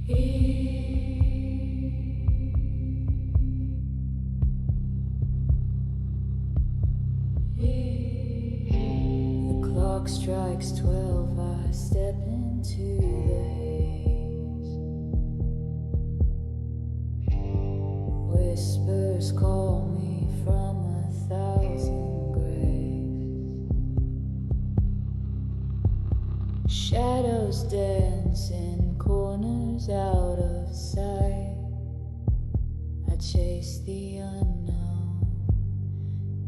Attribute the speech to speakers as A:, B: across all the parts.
A: The clock strikes 12, I step into the haze. Whispers call me from 1,000 graves. Shadows dance in corners out of sight. I chase the unknown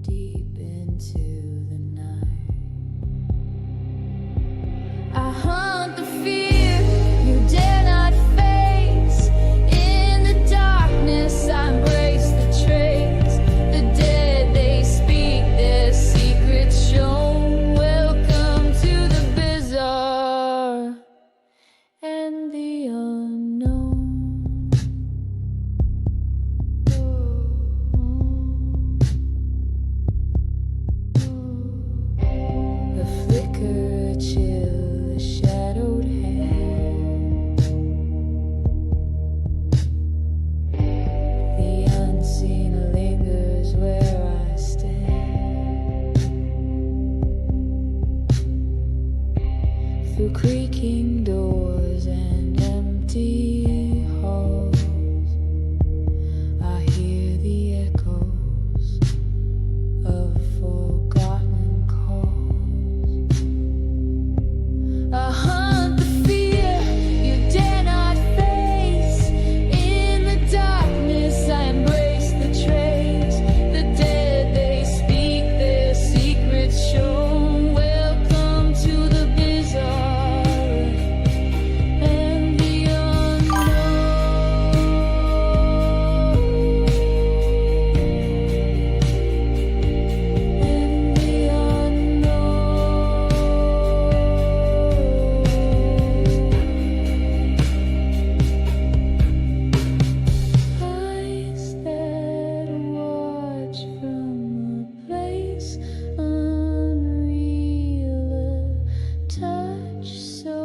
A: deep into the night. I hunt the fear you dare not face. In the darkness I embrace the trace. The dead, they speak their secrets shown. Welcome to the bizarre and the unknown. The flicker, a chill, a shadowed hand. The unseen lingers where I stand. Through creaking doors and empty halls, I hear the echoes of forgotten calls. I hunt the fear you dare not face. In the darkness I embrace the trace. The dead, they speak their secrets shown. Welcome to the bizarre and the eyes that watch from a place unreal, a touch so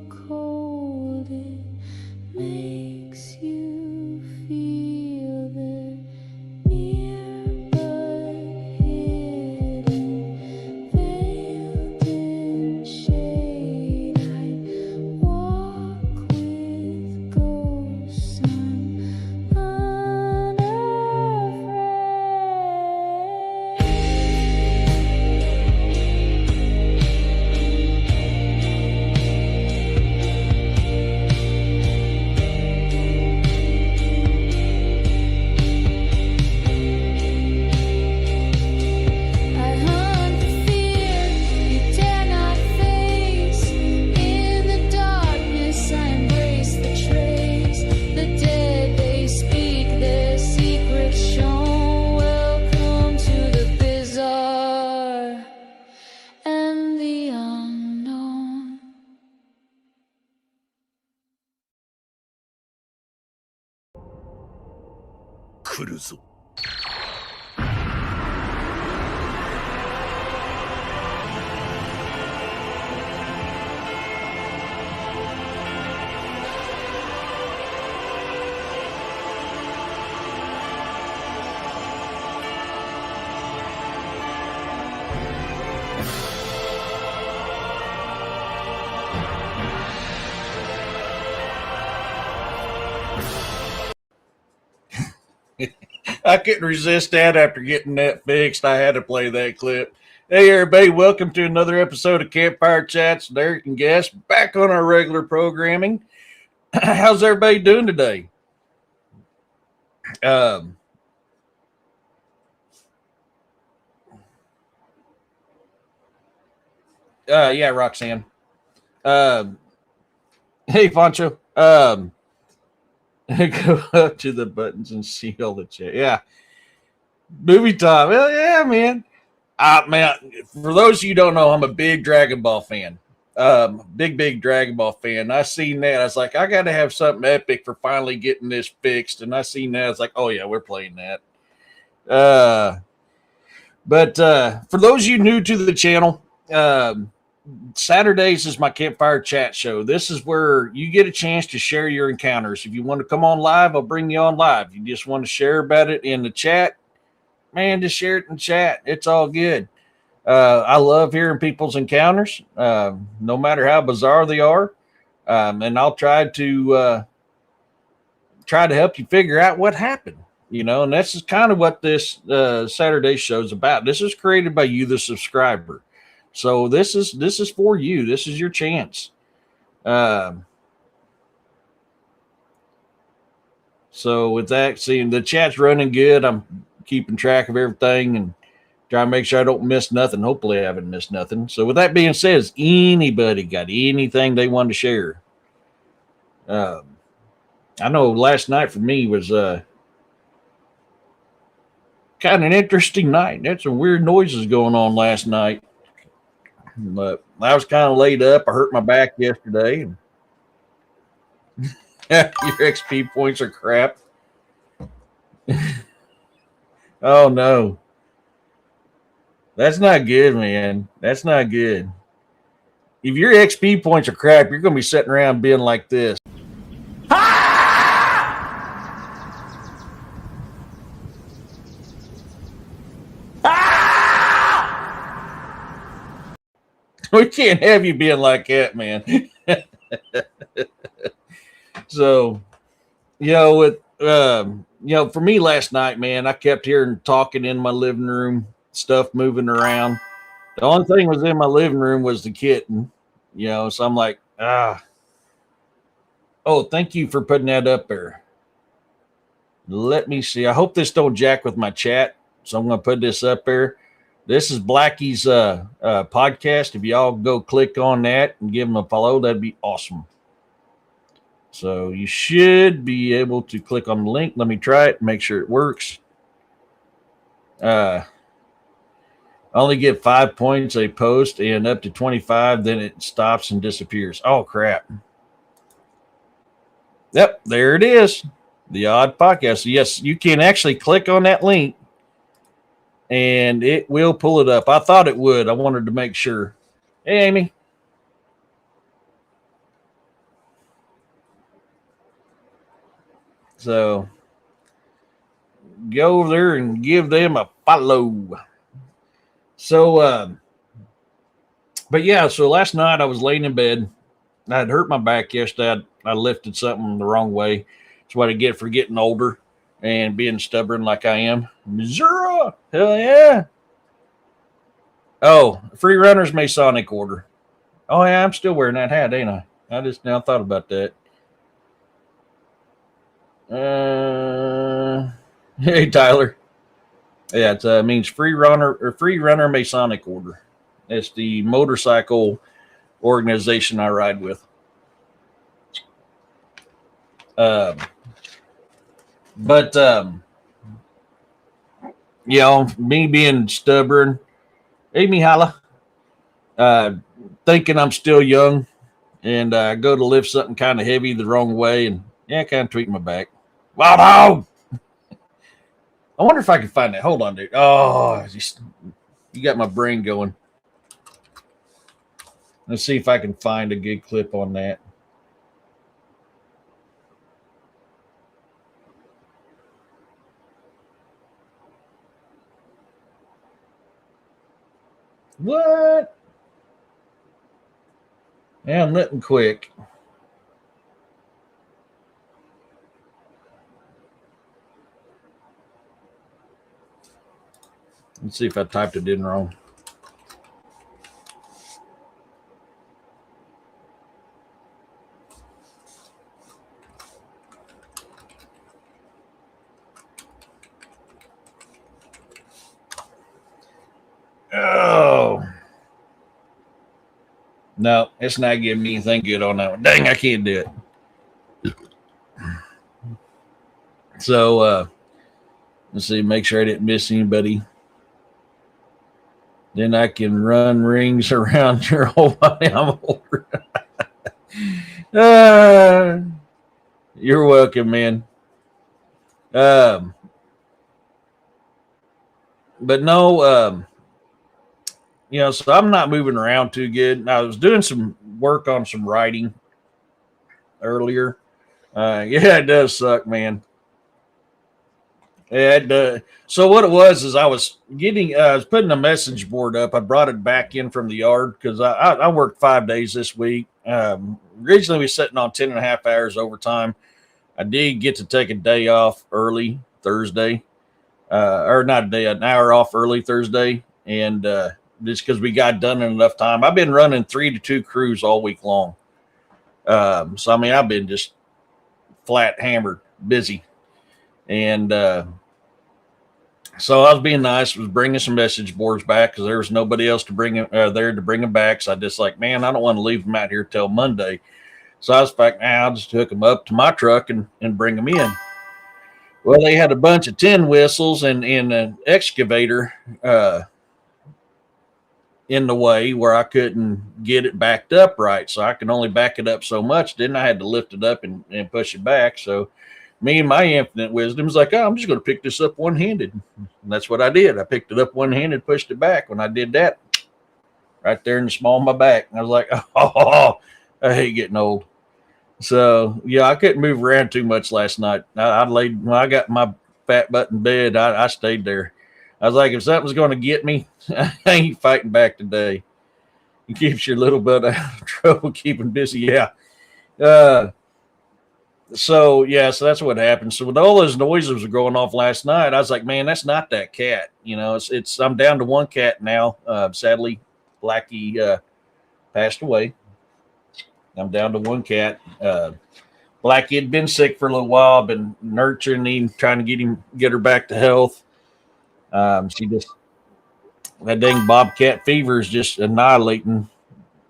A: cold it makes you feel they're near but hidden, veiled in shade. I walk with ghosts I hunt the fear you dare not face. In the darkness I embrace the trace. The dead, they speak their secrets shown. Welcome to the bizarre and the unknown.
B: I couldn't resist that after getting that fixed. I had to play that clip. Hey, everybody, welcome to another episode of Campfire Chats with Eric and Guest, back on our regular programming. How's everybody doing today? Yeah, Roxanne. Hey, Poncho. Go up to the buttons and see all the chat. Yeah. Movie time. Well, yeah, man. Man, for those of you who don't know, I'm a big Dragon Ball fan. Big Dragon Ball fan. I seen that. I was like, I got to have something epic for finally getting this fixed. And I seen that. I was like, oh, yeah, we're playing that. But for those of you new to the channel, Saturdays is my Campfire chat show. This is where you get a chance to share your encounters. If you want to come on live, I'll bring you on live. If you just want to share about it in the chat, man, just share it in chat. It's all good. I love hearing people's encounters, no matter how bizarre they are, and I'll try to help you figure out what happened. And this is kind of what this Saturday show is about. This is created by you, the subscriber. So this is for you. This is your chance. So with that, seeing the chat's running good, I'm keeping track of everything and trying to make sure I don't miss nothing. Hopefully I haven't missed nothing. So with that being said, has anybody got anything they want to share? I know last night for me was kind of an interesting night. There's some weird noises going on last night. But I was kind of laid up. I hurt my back yesterday. Your XP points are crap. Oh, no. That's not good, man. That's not good. If your XP points are crap, you're going to be sitting around being like this. We can't have you being like that, man. So, for me last night, man, I kept hearing talking in my living room, stuff moving around. The only thing was in my living room was the kitten, so I'm like, oh, thank you for putting that up there. Let me see. I hope this don't jack with my chat. So I'm going to put this up there. This is Blackie's podcast. If y'all go click on that and give him a follow, that'd be awesome. So you should be able to click on the link. Let me try it, make sure it works. I only get 5 points a post and up to 25, then it stops and disappears. Oh, crap. Yep, there it is. The Odd Podcast. So yes, you can actually click on that link and it will pull it up. I thought it would. I wanted to make sure. Hey, Amy. So go over there and give them a follow. So, but yeah, so last night I was laying in bed. I had hurt my back yesterday. I lifted something the wrong way. That's what I get for getting older and being stubborn like I am. Missouri, hell yeah. Oh, Free Runner's Masonic Order. Oh, yeah, I'm still wearing that hat, ain't I? I just now thought about that. Hey, Tyler. Yeah, it means Free Runner Masonic Order. It's the motorcycle organization I ride with. Me being stubborn, Amy holla, thinking I'm still young, and I go to lift something kind of heavy the wrong way, and kind of tweak my back. Wow, dog! I wonder if I can find that. Hold on, dude. Oh, you got my brain going. Let's see if I can find a good clip on that. What? Yeah, nothing quick. Let's see if I typed it in wrong. Oh. No, it's not giving me anything good on that one. Dang, I can't do it. So, let's see, make sure I didn't miss anybody. Then I can run rings around your whole body. I'm older. You're welcome, man. But no, So I'm not moving around too good. I was doing some work on some writing earlier. Yeah, it does suck, man. And so what it was is I was putting a message board up. I brought it back in from the yard because I worked 5 days this week. Originally we were sitting on 10.5 hours overtime. I did get to take a day off early Thursday, or not a day, an hour off early Thursday, and just because we got done in enough time. I've been running 3 to 2 crews all week long. So I mean, I've been just flat hammered, busy, and so I was being nice, was bringing some message boards back because there was nobody else to bring there to bring them back. So I just like, man, I don't want to leave them out here till Monday. So I was like, nah, I'll just hook them up to my truck and bring them in. Well, they had a bunch of tin whistles and an excavator in the way where I couldn't get it backed up right. So I can only back it up so much. Then I had to lift it up and push it back. So me and my infinite wisdom was like, oh, I'm just going to pick this up one handed. And that's what I did. I picked it up one handed, pushed it back. When I did that, right there in the small of my back, and I was like, oh, I hate getting old. So yeah, I couldn't move around too much last night. I laid when I got my fat butt in bed. I stayed there. I was like, if something's going to get me, I ain't fighting back today. It keeps your little butt out of trouble, keeping busy. Yeah. So that's what happened. So with all those noises were going off last night, I was like, man, that's not that cat. It's I'm down to one cat now. Sadly, Blackie passed away. I'm down to one cat. Blackie had been sick for a little while. I've been nurturing him, trying to get her back to health. She just that dang bobcat fever is just annihilating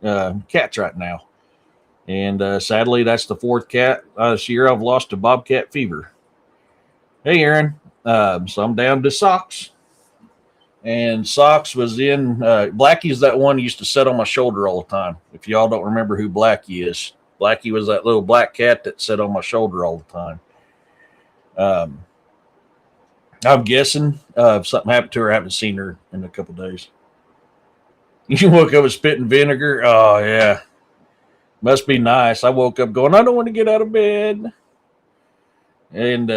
B: cats right now. And sadly, that's the fourth cat this year I've lost to bobcat fever. Hey, Aaron. So I'm down to Socks. And Socks was in Blackie's that one who used to sit on my shoulder all the time. If y'all don't remember who Blackie is, Blackie was that little black cat that sat on my shoulder all the time. I'm guessing if something happened to her, I haven't seen her in a couple days. You woke up with spit and vinegar. Oh yeah, must be nice. I woke up going, I don't want to get out of bed, and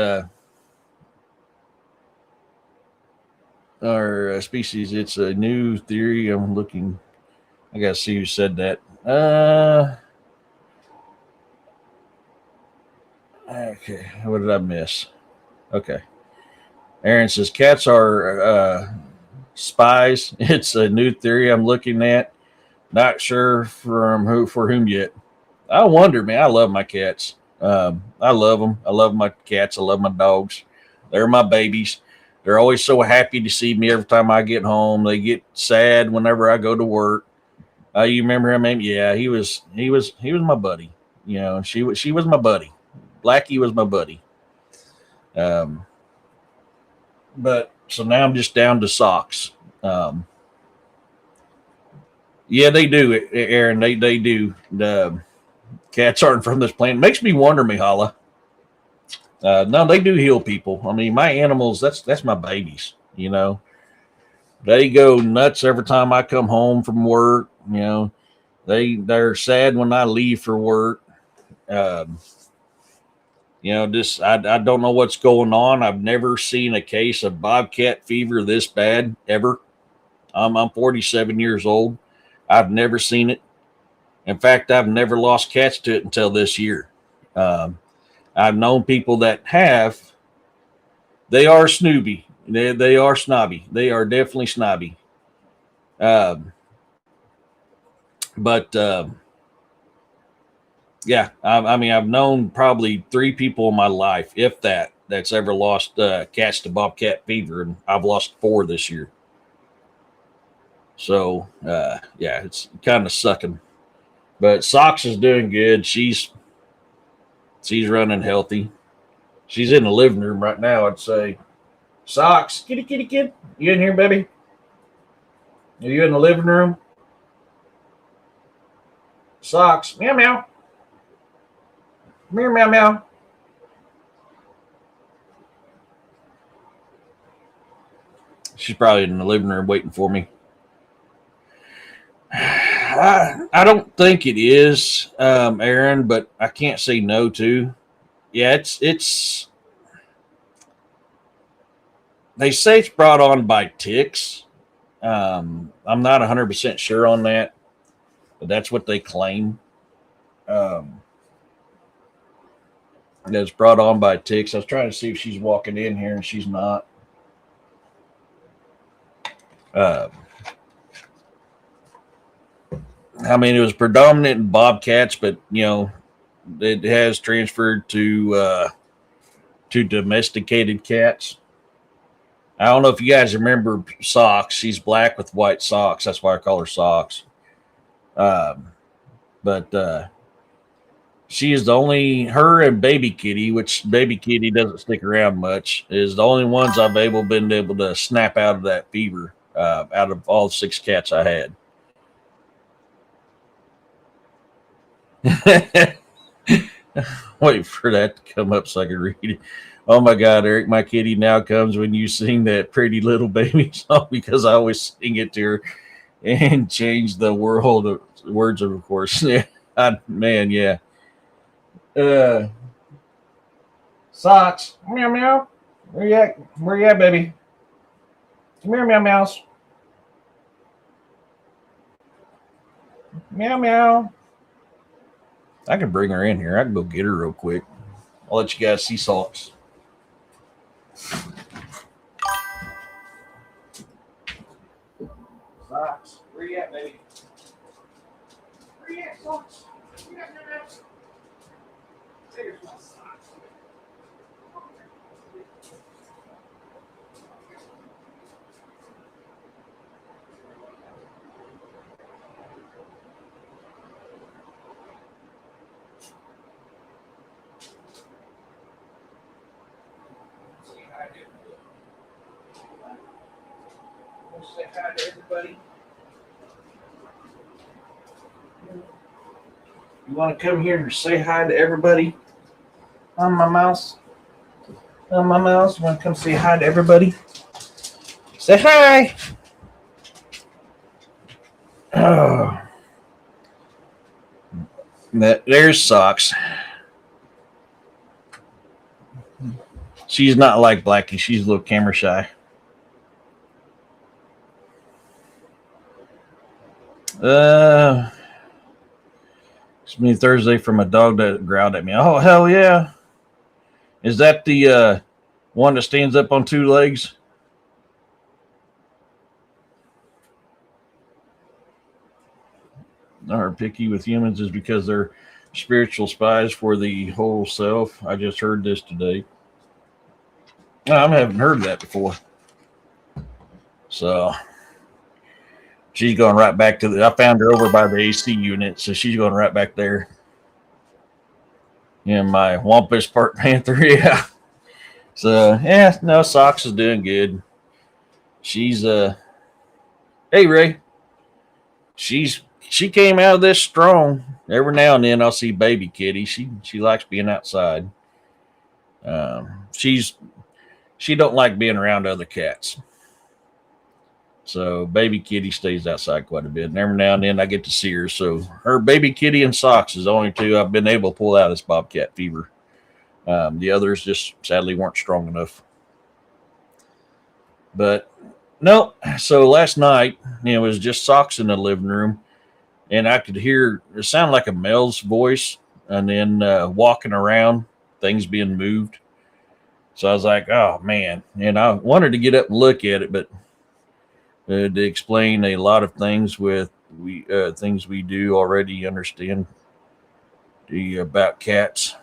B: our species. It's a new theory. I'm looking. I gotta see who said that. Okay, what did I miss? Okay, Aaron says cats are spies. It's a new theory I'm looking at. Not sure for whom yet. I wonder, man. I love my cats. I love them. I love my cats. I love my dogs. They're my babies. They're always so happy to see me every time I get home. They get sad whenever I go to work. You remember him? Yeah, he was my buddy. She was my buddy. Blackie was my buddy. But so now I'm just down to Socks. Yeah, they do, Aaron. They do. The cats aren't from this planet. Makes me wonder, Mihala. No, they do heal people. I mean, my animals. That's my babies. They go nuts every time I come home from work. They're sad when I leave for work. Just I don't know what's going on. I've never seen a case of bobcat fever this bad ever. I'm 47 years old. I've never seen it. In fact, I've never lost cats to it until this year. I've known people that have. They are snooby. They are snobby. They are definitely snobby. But yeah, I mean, I've known probably 3 people in my life, if that's ever lost cats to bobcat fever, and I've lost 4 this year. So yeah, it's kind of sucking. But Socks is doing good. She's running healthy. She's in the living room right now, I'd say. Socks, kitty, kitty, kid. You in here, baby? Are you in the living room? Socks, meow, meow. Meow, meow, meow. She's probably in the living room waiting for me. I don't think it is, Aaron, but I can't say no to. Yeah, it's. They say it's brought on by ticks. I'm not 100% sure on that, but that's what they claim. Um, that's brought on by ticks. I was trying to see if she's walking in here, and she's not. Uh, I mean, it was predominant in bobcats, but it has transferred to domesticated cats. I don't know if you guys remember Socks. She's black with white socks. That's why I call her Socks. But she is the only, her and Baby Kitty, which Baby Kitty doesn't stick around much, is the only ones I've been able to snap out of that fever out of all 6 cats I had. Wait for that to come up so I can read it. Oh my God, Eric, my kitty now comes when you sing that pretty little baby song because I always sing it to her and change the words, of course. Yeah, man, yeah. Socks, meow meow. Where you at? Where you at, baby? Come here, meow meows. Meow meow. I can bring her in here. I can go get her real quick. I'll let you guys see Socks. Socks, where you at, baby? Where you at, Socks? You got your nuts? There's my Socks. Say hi to everybody. You want to come here and say hi to everybody? On my mouse. On my mouse. You want to come say hi to everybody? Say hi. Oh. There's Socks. She's not like Blackie. She's a little camera shy. It's me Thursday from a dog that growled at me. Oh, hell yeah. Is that the one that stands up on 2 legs? Are picky with humans is because they're spiritual spies for the whole self. I just heard this today. I haven't heard that before. So she's going right back to I found her over by the AC unit, so she's going right back there. Yeah, my Wampus Park Panther, yeah. So yeah, no, Socks is doing good. She's hey Ray. She came out of this strong. Every now and then I'll see Baby Kitty. She likes being outside. She don't like being around other cats. So Baby Kitty stays outside quite a bit. And every now and then I get to see her. So her Baby Kitty and Socks is the only 2 I've been able to pull out of this bobcat fever. The others just sadly weren't strong enough. But no. So last night, it was just Socks in the living room. And I could hear it sound like a male's voice. And then walking around, things being moved. So I was like, oh, man. And I wanted to get up and look at it, but to explain a lot of things with things we do already understand about cats.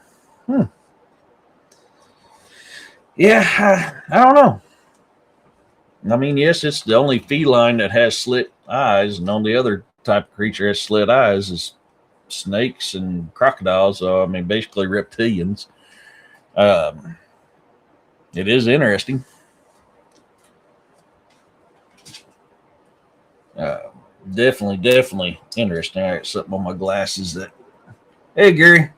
B: Yeah, I don't know. I mean, yes, it's the only feline that has slit eyes, and the only other type of creature has slit eyes is snakes and crocodiles. So I mean, basically reptilians. It is interesting. Definitely interesting. I got something on my glasses that. Hey, Gary.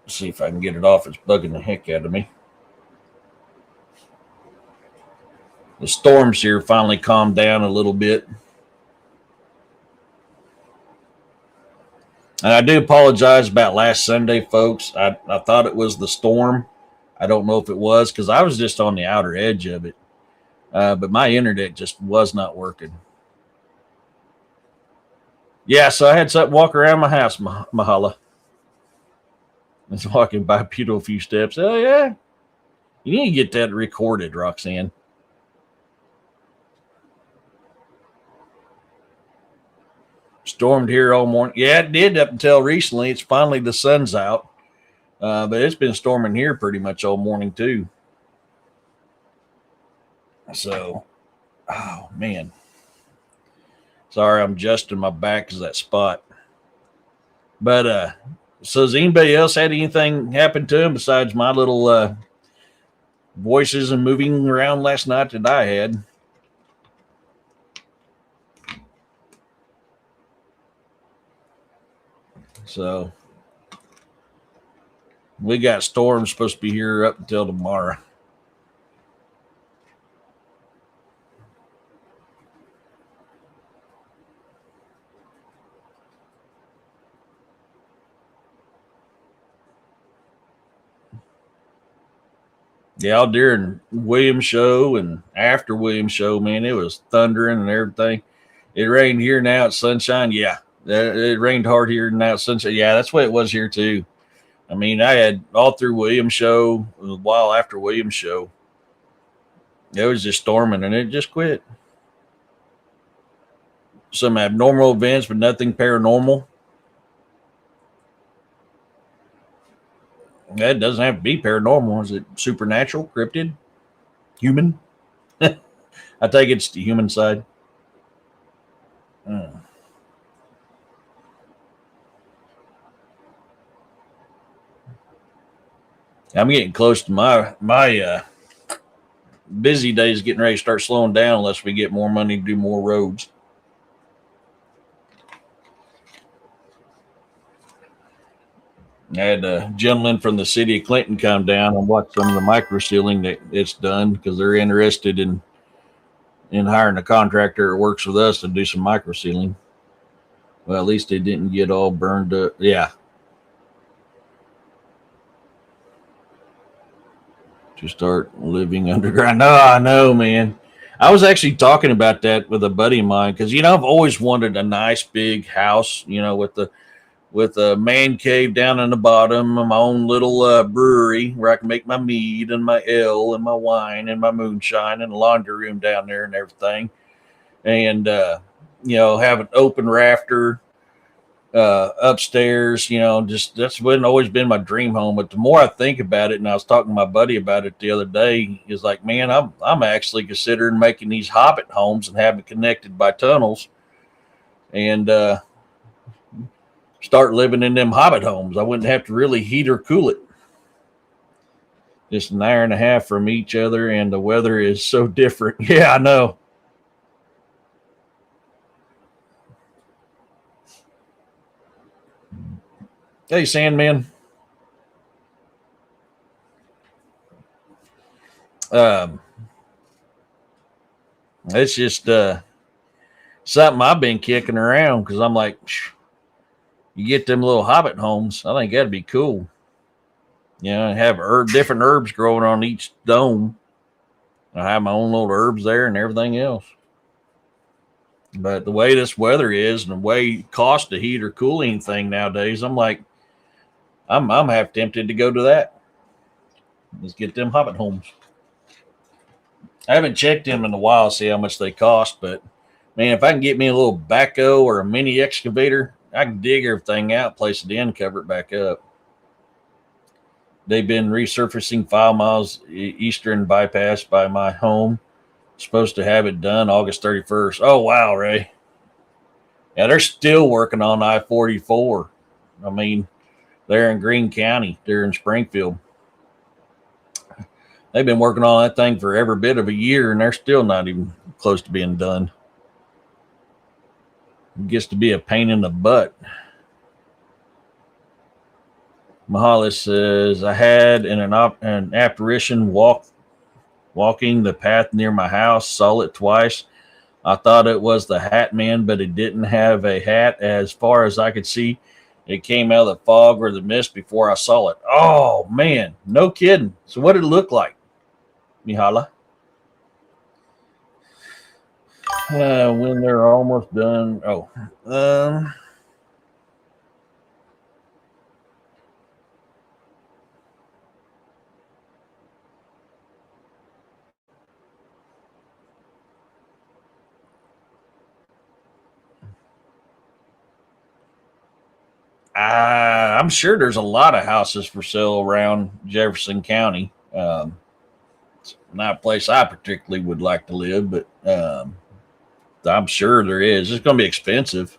B: Let's see if I can get it off. It's bugging the heck out of me. The storms here finally calmed down a little bit. And I do apologize about last Sunday, folks. I thought it was the storm. I don't know if it was because I was just on the outer edge of it. But my internet just was not working. Yeah, so I had something walk around my house, Mahala. I was walking by Peter a few steps. Oh, yeah. You need to get that recorded, Roxanne. Stormed here all morning. Yeah, it did up until recently. It's finally the sun's out. But it's been storming here pretty much all morning, too. So, oh, man. Sorry, I'm adjusting my back because that spot. But, so has anybody else had anything happen to him besides my little voices and moving around last night that I had? So we got storms supposed to be here up until tomorrow. Yeah, during Williams show and after Williams show, man, it was thundering and everything. It rained here, now it's sunshine. Yeah, it rained hard here, now it's sunshine. Yeah, that's what it was here too. I mean, I had all through Williams show, a while after Williams show. It was just storming and it just quit. Some abnormal events, but nothing paranormal. That doesn't have to be paranormal. Is it supernatural, cryptid, human? I take it's the human side. I'm getting close to my busy days. Getting ready to start slowing down unless we get more money to do more roads. I had a gentleman from the city of Clinton come down and watch some of the micro sealing that it's done because they're interested in hiring a contractor that works with us to do some micro sealing. Well, at least they didn't get all burned up. Yeah. To start living underground. No, I know, man. I was actually talking about that with a buddy of mine because I've always wanted a nice big house, with a man cave down in the bottom, my own little brewery where I can make my mead and my ale and my wine and my moonshine and a laundry room down there and everything. And, have an open rafter upstairs, just that's always been my dream home. But the more I think about it, and I was talking to my buddy about it the other day, he's like, man, I'm actually considering making these hobbit homes and having it connected by tunnels. And, start living in them hobbit homes. I wouldn't have to really heat or cool it. Just an hour and a half from each other, and the weather is so different. Yeah, I know. Hey, Sandman. It's just something I've been kicking around because I'm like, you get them little hobbit homes. I think that'd be cool. Have different herbs growing on each dome. I have my own little herbs there and everything else. But the way this weather is and the way it costs to heat or cool anything nowadays, I'm like, I'm half tempted to go to that. Let's get them hobbit homes. I haven't checked them in a while to see how much they cost, but man, if I can get me a little backhoe or a mini excavator, I can dig everything out, place it in, cover it back up. They've been resurfacing 5 miles eastern bypass by my home. Supposed to have it done August 31st. Oh, wow, Ray. Yeah, they're still working on I-44. I mean, they're in Greene County. They're in Springfield. They've been working on that thing for every bit of a year, and they're still not even close to being done. It gets to be a pain in the butt. Mahalis says, I had an apparition walking the path near my house, saw it twice. I thought it was the Hat Man, but it didn't have a hat as far as I could see. It came out of the fog or the mist before I saw it. Oh man, no kidding. So what did it look like, Mihala? When they're almost done. Oh, um, I'm sure there's a lot of houses for sale around Jefferson County. It's not a place I particularly would like to live, but I'm sure there is. It's going to be expensive.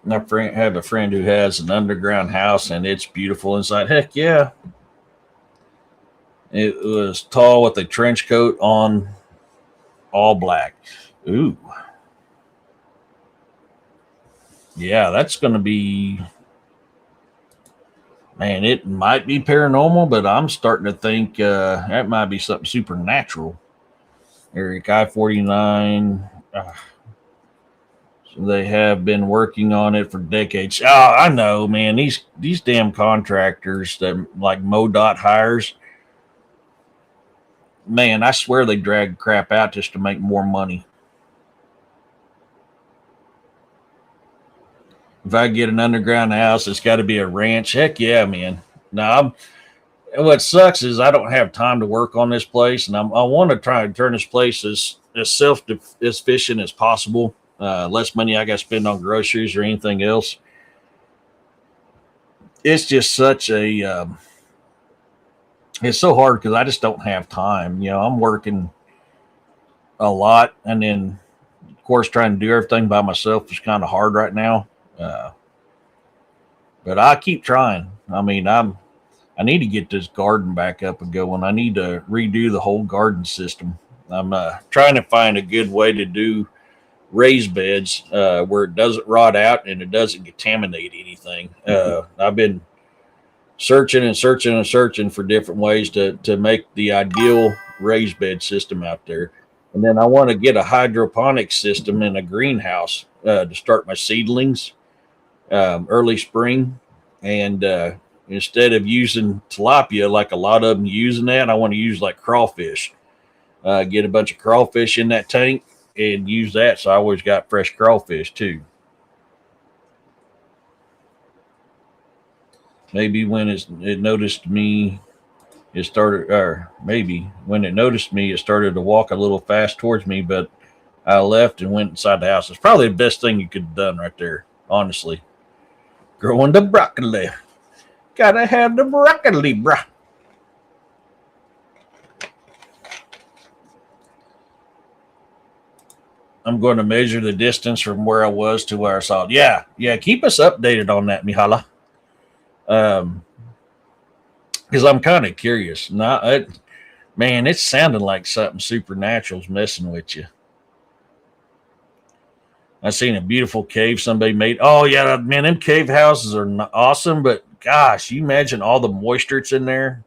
B: Have a friend who has an underground house, and it's beautiful inside. Heck yeah! It was tall with a trench coat on, all black. Ooh, yeah, that's going to be. Man, it might be paranormal, but I'm starting to think that might be something supernatural. Eric I-49. So they have been working on it for decades. Oh, I know, man. These damn contractors that like MoDOT hires, man, I swear they drag crap out just to make more money. If I get an underground house, it's got to be a ranch. Heck yeah, man. Now, what sucks is I don't have time to work on this place, and I want to try and turn this place as self efficient as possible. Less money I got to spend on groceries or anything else. It's just such a it's so hard because I just don't have time. I'm working a lot, and then of course trying to do everything by myself is kind of hard right now. Uh, but I keep trying. I mean, I need to get this garden back up and going. I need to redo the whole garden system. I'm trying to find a good way to do raised beds where it doesn't rot out and it doesn't contaminate anything. I've been searching and searching and searching for different ways to make the ideal raised bed system out there. And then I want to get a hydroponic system in a greenhouse to start my seedlings early spring. And instead of using tilapia like a lot of them using that, I want to use like crawfish. Get a bunch of crawfish in that tank and use that. So I always got fresh crawfish too. Maybe when it noticed me, it started, or maybe when it noticed me, it started to walk a little fast towards me, but I left and went inside the house. It's probably the best thing you could have done right there, honestly. Growing the broccoli. Gotta have the broccoli, bruh. I'm going to measure the distance from where I was to where I saw it. Yeah. Keep us updated on that, Mihala. Because I'm kind of curious. Man, it's sounding like something supernatural's messing with you. I seen a beautiful cave somebody made. Oh yeah, man, them cave houses are awesome. But gosh, you imagine all the moisture that's in there.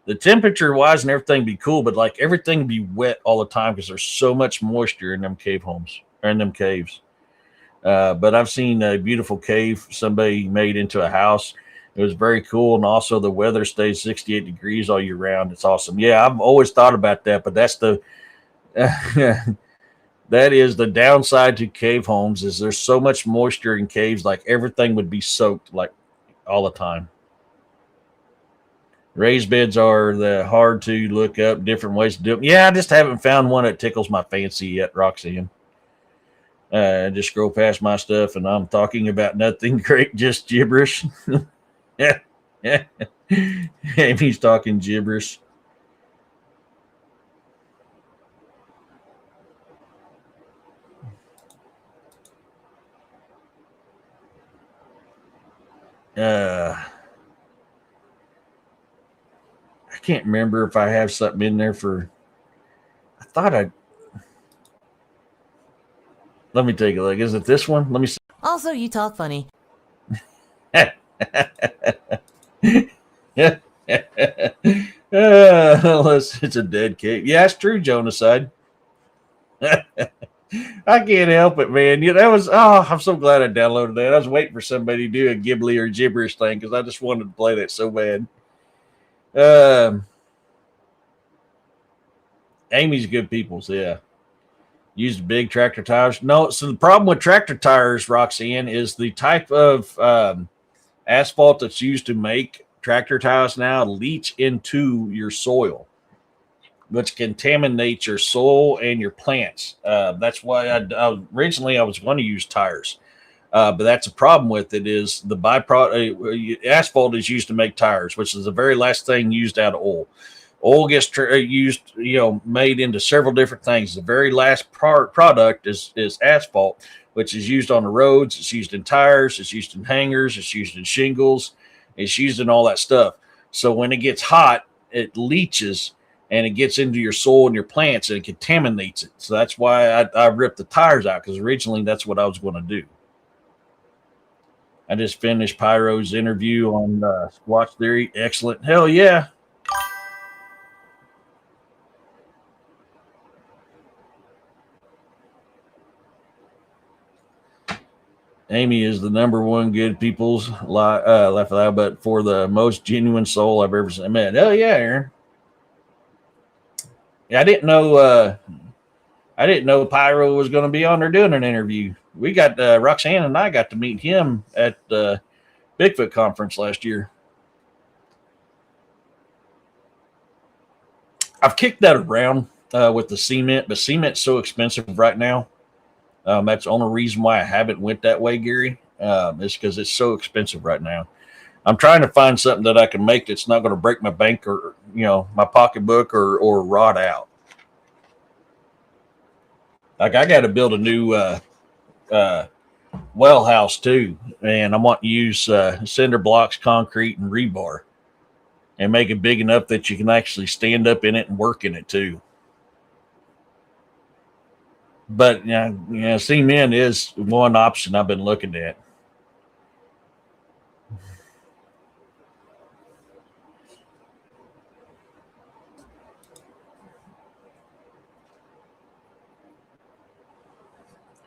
B: The temperature wise and everything be cool, but like everything be wet all the time because there's so much moisture in them cave homes or in them caves. But I've seen a beautiful cave somebody made into a house. It was very cool, and also the weather stays 68 degrees all year round. It's awesome. Yeah, I've always thought about that, but that's the that is the downside to cave homes is there's so much moisture in caves, like everything would be soaked like all the time. Raised beds are the hard to look up different ways to do them. Yeah, I just haven't found one that tickles my fancy yet, Roxanne. Just scroll past my stuff, and I'm talking about nothing great, just gibberish. Yeah, yeah. Amy's talking gibberish. I can't remember if I have something in there for. I thought I. Let me take a look. Is it this one? Let me see.
C: Also, you talk funny.
B: Unless it's a dead cave. Yeah, it's true, Jonaside. I can't help it, man. That was I'm so glad I downloaded that. I was waiting for somebody to do a Ghibli or gibberish thing because I just wanted to play that so bad. Amy's good people's, yeah. Used big tractor tires. No, so the problem with tractor tires, Roxanne, is the type of asphalt that's used to make tractor tires now leach into your soil, which contaminates your soil and your plants. That's why originally I was going to use tires, but that's a problem with it. Is the byproduct asphalt is used to make tires, which is the very last thing used out of oil. Oil gets used, made into several different things. The very last product is asphalt, which is used on the roads. It's used in tires. It's used in hangers. It's used in shingles. It's used in all that stuff. So when it gets hot, it leaches and it gets into your soil and your plants and it contaminates it. So that's why I ripped the tires out, because originally that's what I was going to do. I just finished Pyro's interview on Squatch Theory. Excellent. Hell yeah. Amy is the number one good people's laugh aloud, but for the most genuine soul I've ever met. Hell yeah, Aaron. Yeah, I didn't know Pyro was going to be on there doing an interview. We got Roxanne and I got to meet him at the Bigfoot conference last year. I've kicked that around with the cement, but cement's so expensive right now. That's the only reason why I haven't went that way, Gary. Is because it's so expensive right now. I'm trying to find something that I can make that's not going to break my bank or my pocketbook or rot out. Like I got to build a new well house too, and I want to use cinder blocks, concrete, and rebar, and make it big enough that you can actually stand up in it and work in it too. But cement is one option I've been looking at.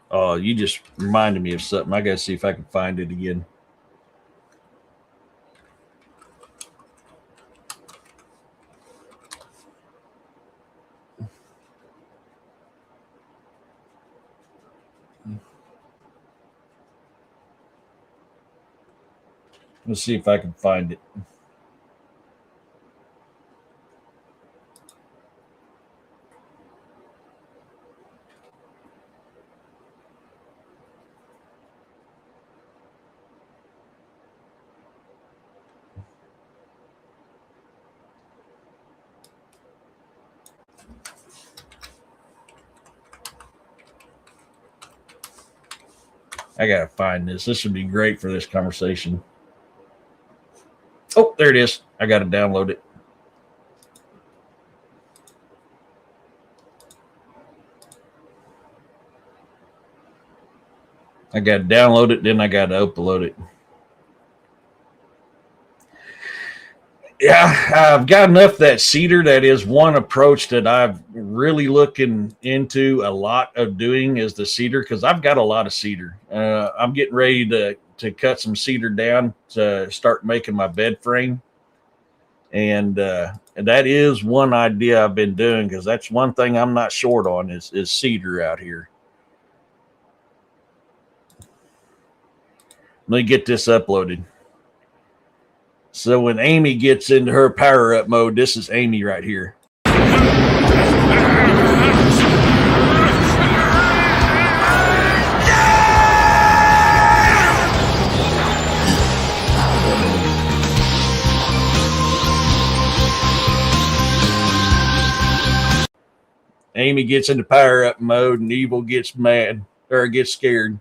B: Oh, you just reminded me of something. I got to see if I can find it again. Let's see if I can find it. I got to find this. This would be great for this conversation. Oh, there it is. I got to download it. I got to download it, then I got to upload it. Yeah, I've got enough of that cedar. That is one approach that I've really looking into a lot of doing is the cedar, because I've got a lot of cedar. I'm getting ready to cut some cedar down to start making my bed frame. And that is one idea I've been doing, because that's one thing I'm not short on is cedar out here. Let me get this uploaded. So when Amy gets into her power up mode, this is Amy right here. Amy gets into power up mode and Evil gets mad or gets scared.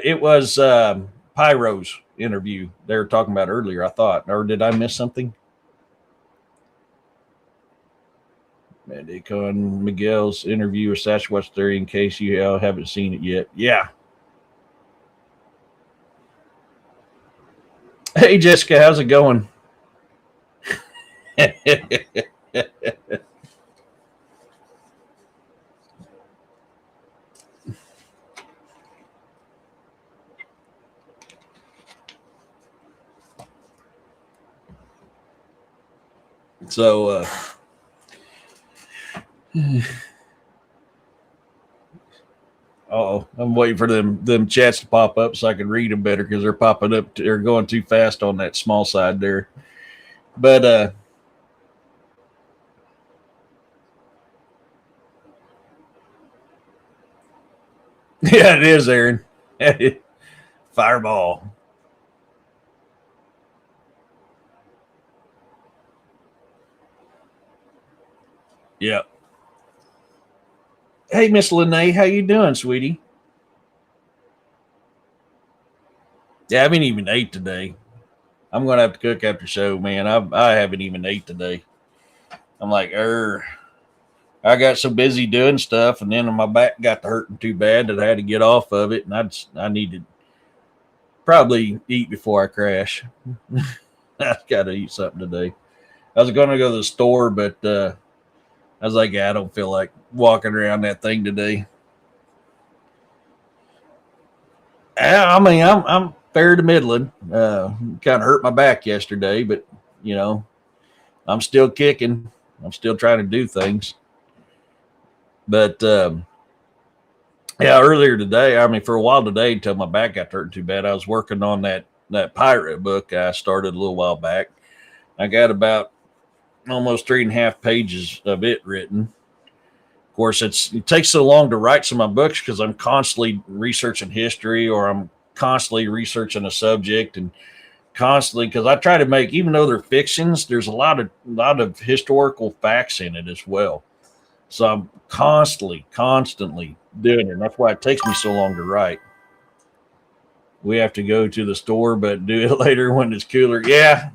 B: It was Pyro's interview they were talking about earlier, I thought. Or did I miss something? Mandicon Miguel's interview with Sasquatch Theory, in case you haven't seen it yet. Yeah. Hey, Jessica, how's it going? So, I'm waiting for them chats to pop up so I can read them better because they're popping up. They're going too fast on that small side there. But yeah, it is, Aaron. Fireball. Yep. Hey, Miss Lene, how you doing, sweetie? Yeah, I haven't even ate today. I'm gonna have to cook after show, man. I haven't even ate today. I'm like, I got so busy doing stuff, and then my back got to hurting too bad that I had to get off of it, and I need to probably eat before I crash. I got to eat something today. I was going to go to the store, but I was like, yeah, I don't feel like walking around that thing today. I mean, I'm fair to middling. Kind of hurt my back yesterday, but you know, I'm still kicking. I'm still trying to do things. But yeah, earlier today, I mean, for a while today, until my back got hurt too bad, I was working on that pirate book I started a little while back. I got about almost 3.5 pages of it written. Of course, it takes so long to write some of my books because I'm constantly researching history, or I'm constantly researching a subject, and constantly, because I try to make, even though they're fictions, there's a lot of historical facts in it as well. So I'm constantly doing it. And that's why it takes me so long to write. We have to go to the store, but do it later when it's cooler. Yeah.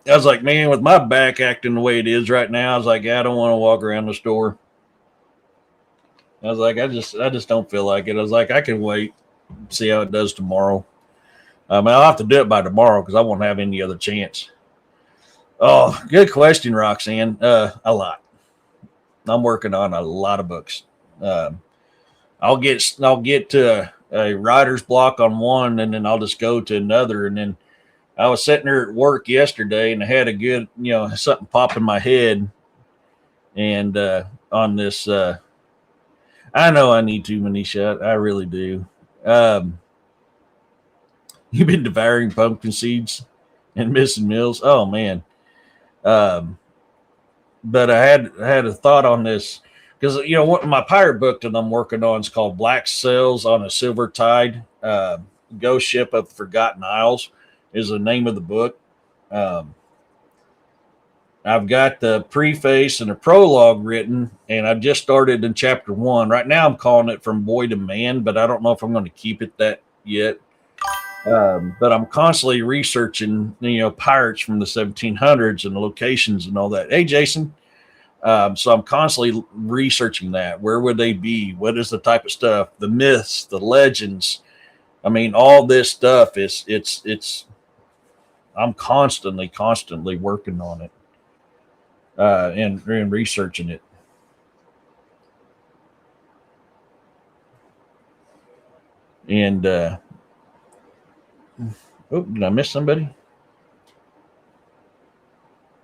B: I was like, man, with my back acting the way it is right now, I was like, yeah, I don't want to walk around the store. I was like, I just don't feel like it. I was like, I can wait, see how it does tomorrow. I'll have to do it by tomorrow because I won't have any other chance. Oh, good question, Roxanne. A lot. I'm working on a lot of books. I'll get to a writer's block on one, and then I'll just go to another. And then I was sitting there at work yesterday, and I had a good, something pop in my head, and on this, I know I need too many shots. I really do. You've been devouring pumpkin seeds and missing meals. Oh man. But I had a thought on this because what my pirate book that I'm working on is called Black Sails on a Silver Tide. Ghost Ship of the Forgotten Isles is the name of the book. I've got the preface and a prologue written, and I just started in chapter 1. Right now, I'm calling it From Boy to Man, but I don't know if I'm going to keep it that yet. But I'm constantly researching, pirates from the 1700s and the locations and all that. Hey, Jason. So I'm constantly researching that. Where would they be? What is the type of stuff? The myths, the legends. I mean, all this stuff it's. I'm constantly working on it, and researching it. And did I miss somebody?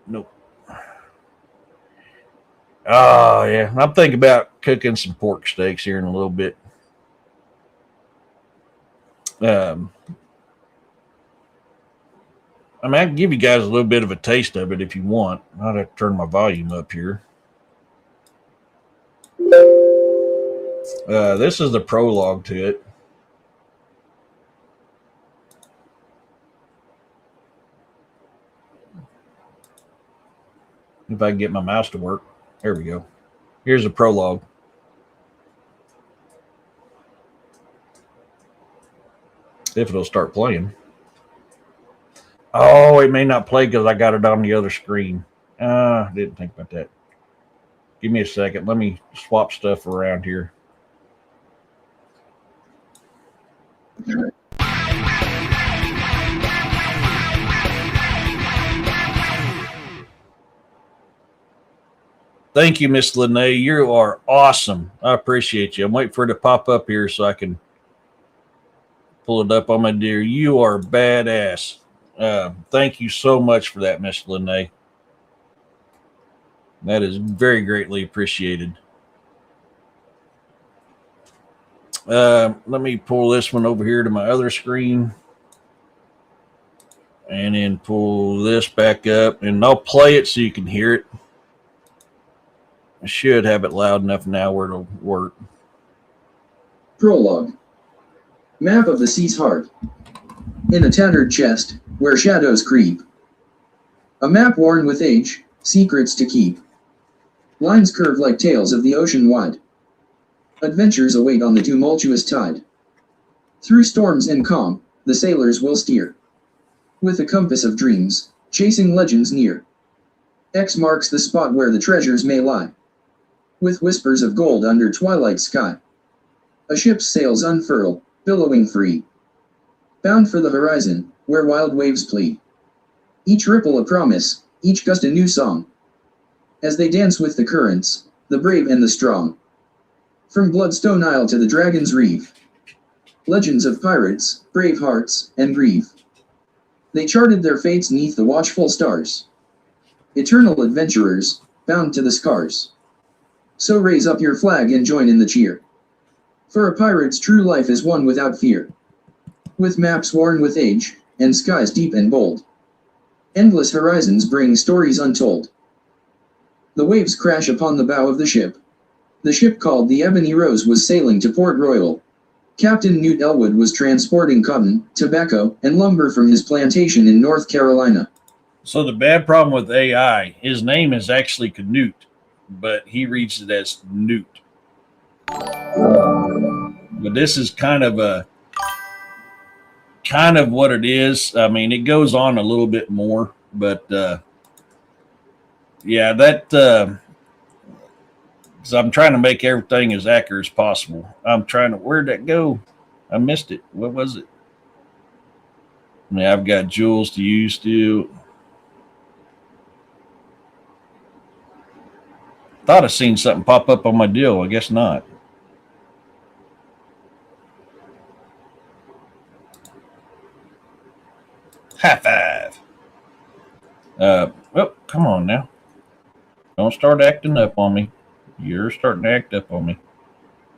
B: Nope. Oh yeah, I'm thinking about cooking some pork steaks here in a little bit. I mean, I can give you guys a little bit of a taste of it if you want. I'd have to turn my volume up here. This is the prologue to it. If I can get my mouse to work. There we go. Here's a prologue. If it'll start playing. Oh, it may not play because I got it on the other screen. Didn't think about that. Give me a second. Let me swap stuff around here. Thank you, Miss Lene. You are awesome. I appreciate you. I'm waiting for it to pop up here so I can pull it up on my dear. You are badass. Thank you so much for that, Miss Lene. That is very greatly appreciated. Let me pull this one over here to my other screen. And then pull this back up. And I'll play it so you can hear it. I should have it loud enough now where it'll work.
C: Prologue. Map of the sea's heart. In a tattered chest, where shadows creep. A map worn with age, secrets to keep. Lines curve like tales of the ocean wide. Adventures await on the tumultuous tide. Through storms and calm, the sailors will steer. With a compass of dreams, chasing legends near. X marks the spot where the treasures may lie. With whispers of gold under twilight sky. A ship's sails unfurl, billowing free. Bound for the horizon, where wild waves plead. Each ripple a promise, each gust a new song. As they dance with the currents, the brave and the strong. From Bloodstone Isle to the Dragon's Reef. Legends of pirates, brave hearts, and grief. They charted their fates 'neath the watchful stars. Eternal adventurers, bound to the scars. So raise up your flag and join in the cheer. For a pirate's true life is one without fear. With maps worn with age, and skies deep and bold. Endless horizons bring stories untold. The waves crash upon the bow of the ship. The ship called the Ebony Rose was sailing to Port Royal. Captain Newt Elwood was transporting cotton, tobacco, and lumber from his plantation in North Carolina.
B: So the bad problem with AI, his name is actually Canute, but he reads it as Newt. But this is kind of what it is. I mean, it goes on a little bit more, but yeah, that because I'm trying to make everything as accurate as possible. Where'd that go? I missed it. What was it? I mean, I've got jewels to use too. Thought I seen something pop up on my deal. I guess not. High five. Oh, come on now. Don't start acting up on me. You're starting to act up on me.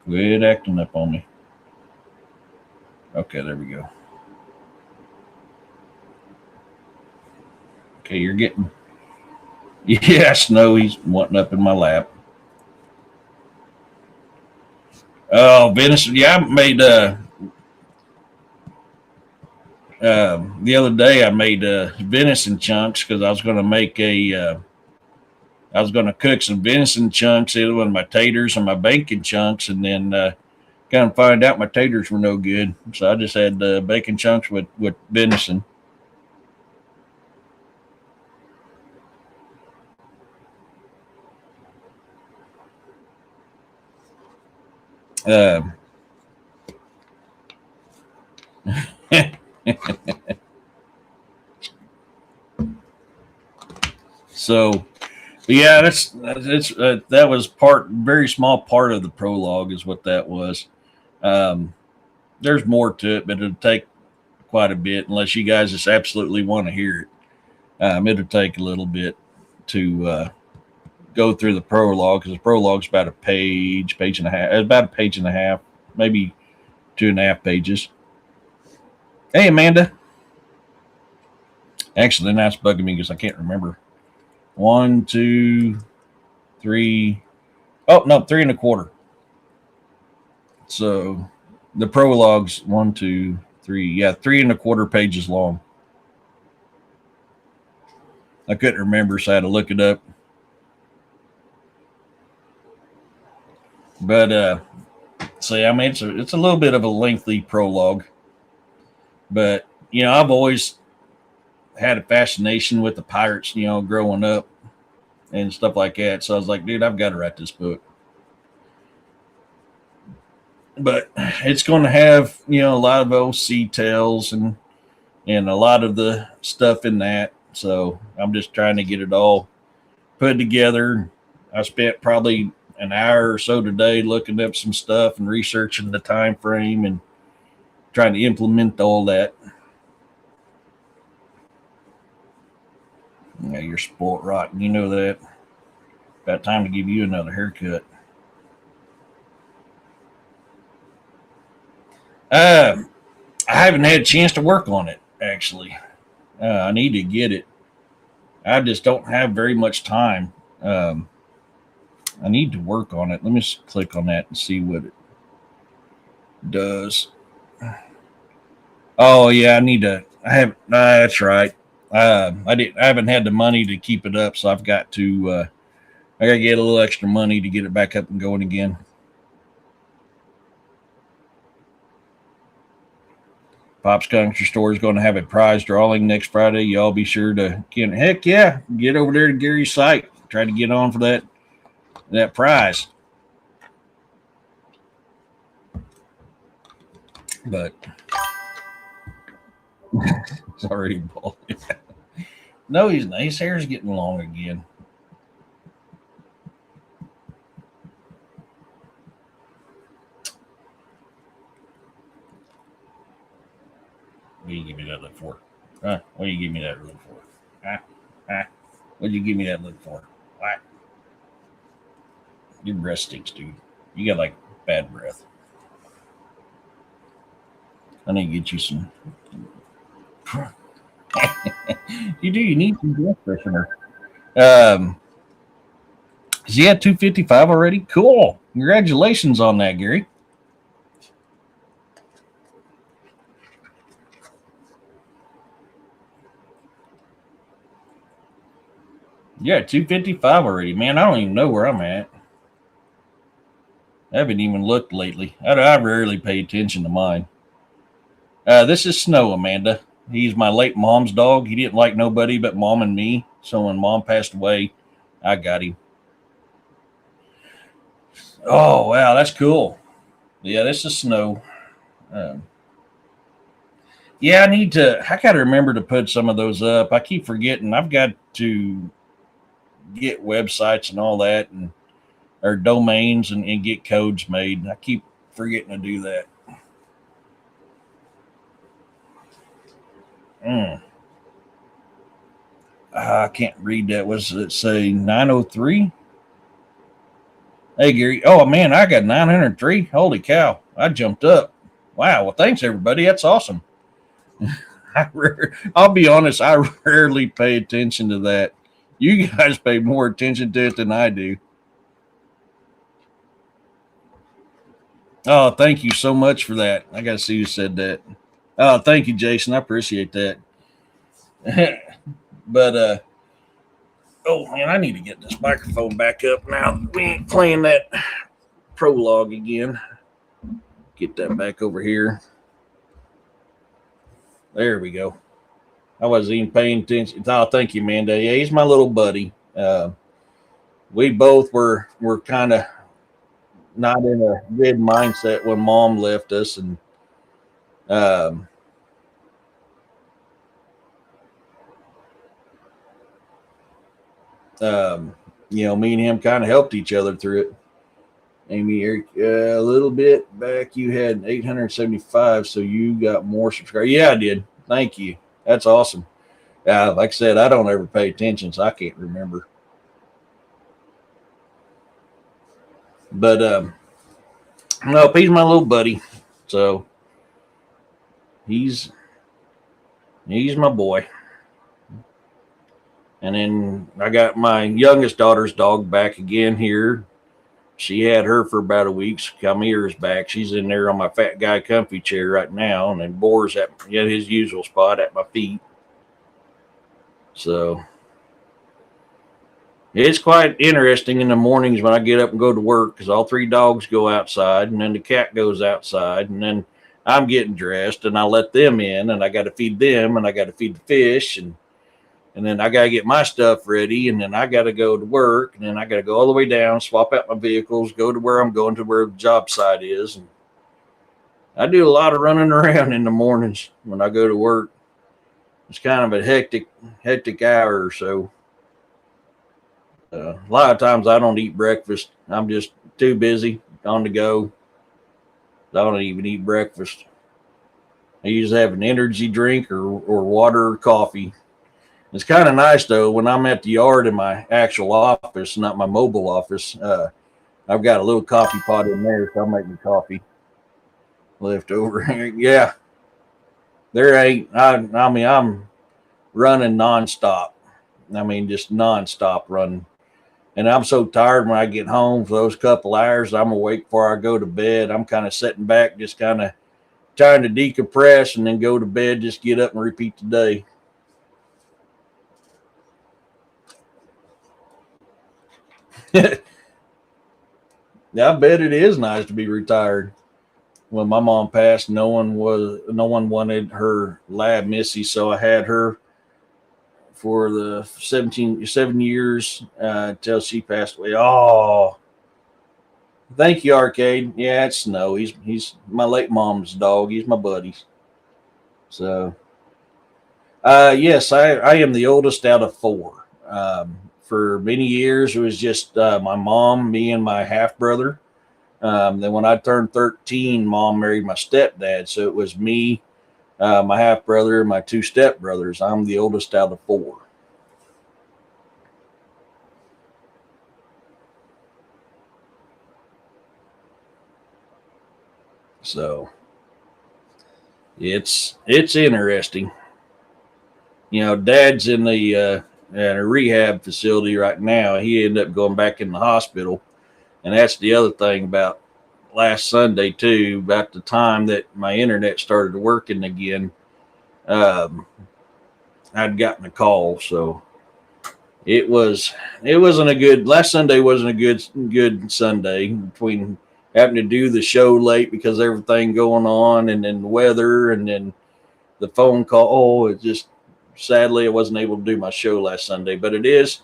B: Quit acting up on me. Okay, there we go. Okay, you're getting... Yeah, Snow, he's wanting up in my lap. Oh, venison. Yeah, I made... the other day I made venison chunks because I was going to make I was going to cook some venison chunks, either with my taters and my bacon chunks, and then kind of find out my taters were no good. So I just had bacon chunks with venison. So, yeah, that was very small part of the prologue is what that was. There's more to it, but it'll take quite a bit unless you guys just absolutely want to hear it. It'll take a little bit to go through the prologue because the prologue's about a page and a half. It's about a page and a half, maybe 2.5 pages. Hey, Amanda. Actually, that's bugging me because I can't remember. 1, 2, 3. Oh, no, 3 1/4. So the prologue's 1, 2, 3. Yeah, 3 1/4 pages long. I couldn't remember, so I had to look it up. But so yeah, I mean it's a little bit of a lengthy prologue. But you know, I've always had a fascination with the pirates, you know, growing up and stuff like that. So I was like, dude, I've got to write this book. But it's going to have, you know, a lot of old sea tales and a lot of the stuff in that. So I'm just trying to get it all put together. I spent probably an hour or so today looking up some stuff and researching the time frame and trying to implement all that. Yeah, you're sport rotten. You know that. About time to give you another haircut. I haven't had a chance to work on it, actually. I need to get it. I just don't have very much time. Um, I need to work on it. Let me just click on that and see what it does. Oh yeah, I need to. I have. That's right. I didn't. I haven't had the money to keep it up, so I've got to. I got to get a little extra money to get it back up and going again. Pop's Country Store is going to have a prize drawing next Friday. Y'all be sure to get. Heck yeah, get over there to Gary's site. Try to get on for that prize. But it's already bald. No, he's not. His hair's getting long again. What do you give me that look for? What do you give me that look for? What did you give me that look for? What? Your breath stinks, dude. You got like bad breath. I need to get you some. You do. You need some breath freshener. Is he at 255 already? Cool. Congratulations on that, Gary. Yeah, 255 already. Man, I don't even know where I'm at. I haven't even looked lately. I rarely pay attention to mine. This is Snow, Amanda. He's my late mom's dog. He didn't like nobody but mom and me. So when mom passed away, I got him. Oh, wow, that's cool. Yeah, this is Snow. Yeah, I got to remember to put some of those up. I keep forgetting. I've got to get websites and all that or domains and get codes made. I keep forgetting to do that. I can't read that. What does it say? 903? Hey, Gary. Oh, man, I got 903. Holy cow. I jumped up. Wow. Well, thanks, everybody. That's awesome. I'll be honest, I rarely pay attention to that. You guys pay more attention to it than I do. Oh, thank you so much for that. I got to see who said that. Oh, thank you, Jason. I appreciate that. But, oh, man, I need to get this microphone back up now that we ain't playing that prologue again. Get that back over here. There we go. I wasn't even paying attention. Oh, thank you, Amanda. Yeah, he's my little buddy. We both were kind of not in a good mindset when mom left us, and me and him kind of helped each other through it. Amy, Eric, a little bit back, you had 875, so you got more subscribers. Yeah, I did. Thank you. That's awesome. Like I said, I don't ever pay attention, so I can't remember. But no, he's my little buddy, so he's my boy. And then I got my youngest daughter's dog back again here. She had her for about a week. Kamira's back. She's in there on my fat guy comfy chair right now, and then Boar's at his usual spot at my feet. So it's quite interesting in the mornings when I get up and go to work, because all three dogs go outside, and then the cat goes outside, and then I'm getting dressed, and I let them in, and I got to feed them, and I got to feed the fish, and then I got to get my stuff ready, and then I got to go to work, and then I got to go all the way down, swap out my vehicles, go to where I'm going to where the job site is. And I do a lot of running around in the mornings when I go to work. It's kind of a hectic hour or so. A lot of times I don't eat breakfast. I'm just too busy on the go. I don't even eat breakfast. I usually have an energy drink or water or coffee. It's kind of nice though when I'm at the yard in my actual office, not my mobile office. I've got a little coffee pot in there, so I'll make me coffee left over. Yeah, there ain't. I mean, I'm running nonstop. I mean, just nonstop running. And I'm so tired when I get home for those couple hours. I'm awake before I go to bed. I'm kind of sitting back, just kind of trying to decompress and then go to bed, just get up and repeat the day. Yeah, I bet it is nice to be retired. When my mom passed, no one wanted her lab Missy, so I had her for the 7 years until she passed away. Oh, thank you, Arcade. Yeah, it's Snow. He's my late mom's dog. He's my buddy. So, yes, I am the oldest out of four. For many years, it was just my mom, me, and my half brother. Then when I turned 13, mom married my stepdad. So it was me, my half brother, and my two stepbrothers. I'm the oldest out of four. So it's interesting. You know, dad's in the at a rehab facility right now. He ended up going back in the hospital. And that's the other thing about last Sunday too, about the time that my internet started working again. Um, I'd gotten a call, so it wasn't a good last Sunday wasn't a good Sunday between having to do the show late because of everything going on and then the weather and then the phone call. Oh, it just sadly I wasn't able to do my show last Sunday, but it is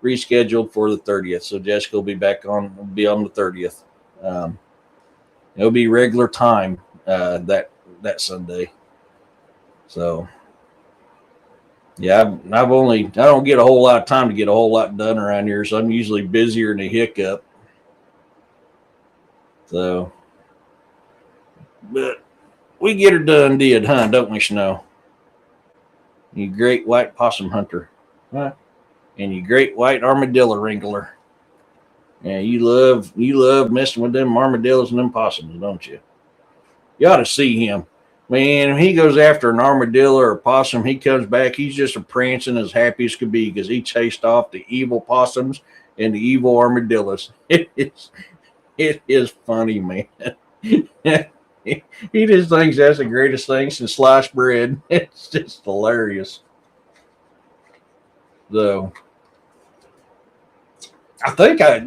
B: rescheduled for the 30th. So Jessica will be on the 30th. Um, it'll be regular time that Sunday. So yeah, I don't get a whole lot of time to get a whole lot done around here, so I'm usually busier than a hiccup. So, but we get her done, don't we, Snow? You great white possum hunter, huh? And you great white armadillo wrangler. Yeah, you love messing with them armadillos and them possums, don't you? You ought to see him. Man, he goes after an armadillo or a possum, he comes back, he's just a prancing as happy as could be because he chased off the evil possums and the evil armadillos. It is funny, man. He just thinks that's the greatest thing since sliced bread. It's just hilarious. So I think that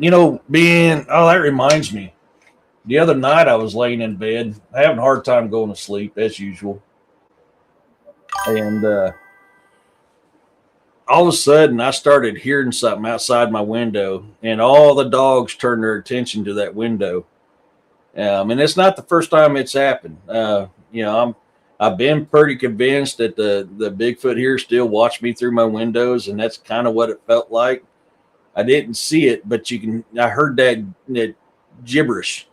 B: reminds me. The other night I was laying in bed, having a hard time going to sleep as usual. And all of a sudden I started hearing something outside my window and all the dogs turned their attention to that window. And it's not the first time it's happened. I've been pretty convinced that the Bigfoot here still watched me through my windows, and that's kind of what it felt like. I didn't see it, but I heard that gibberish.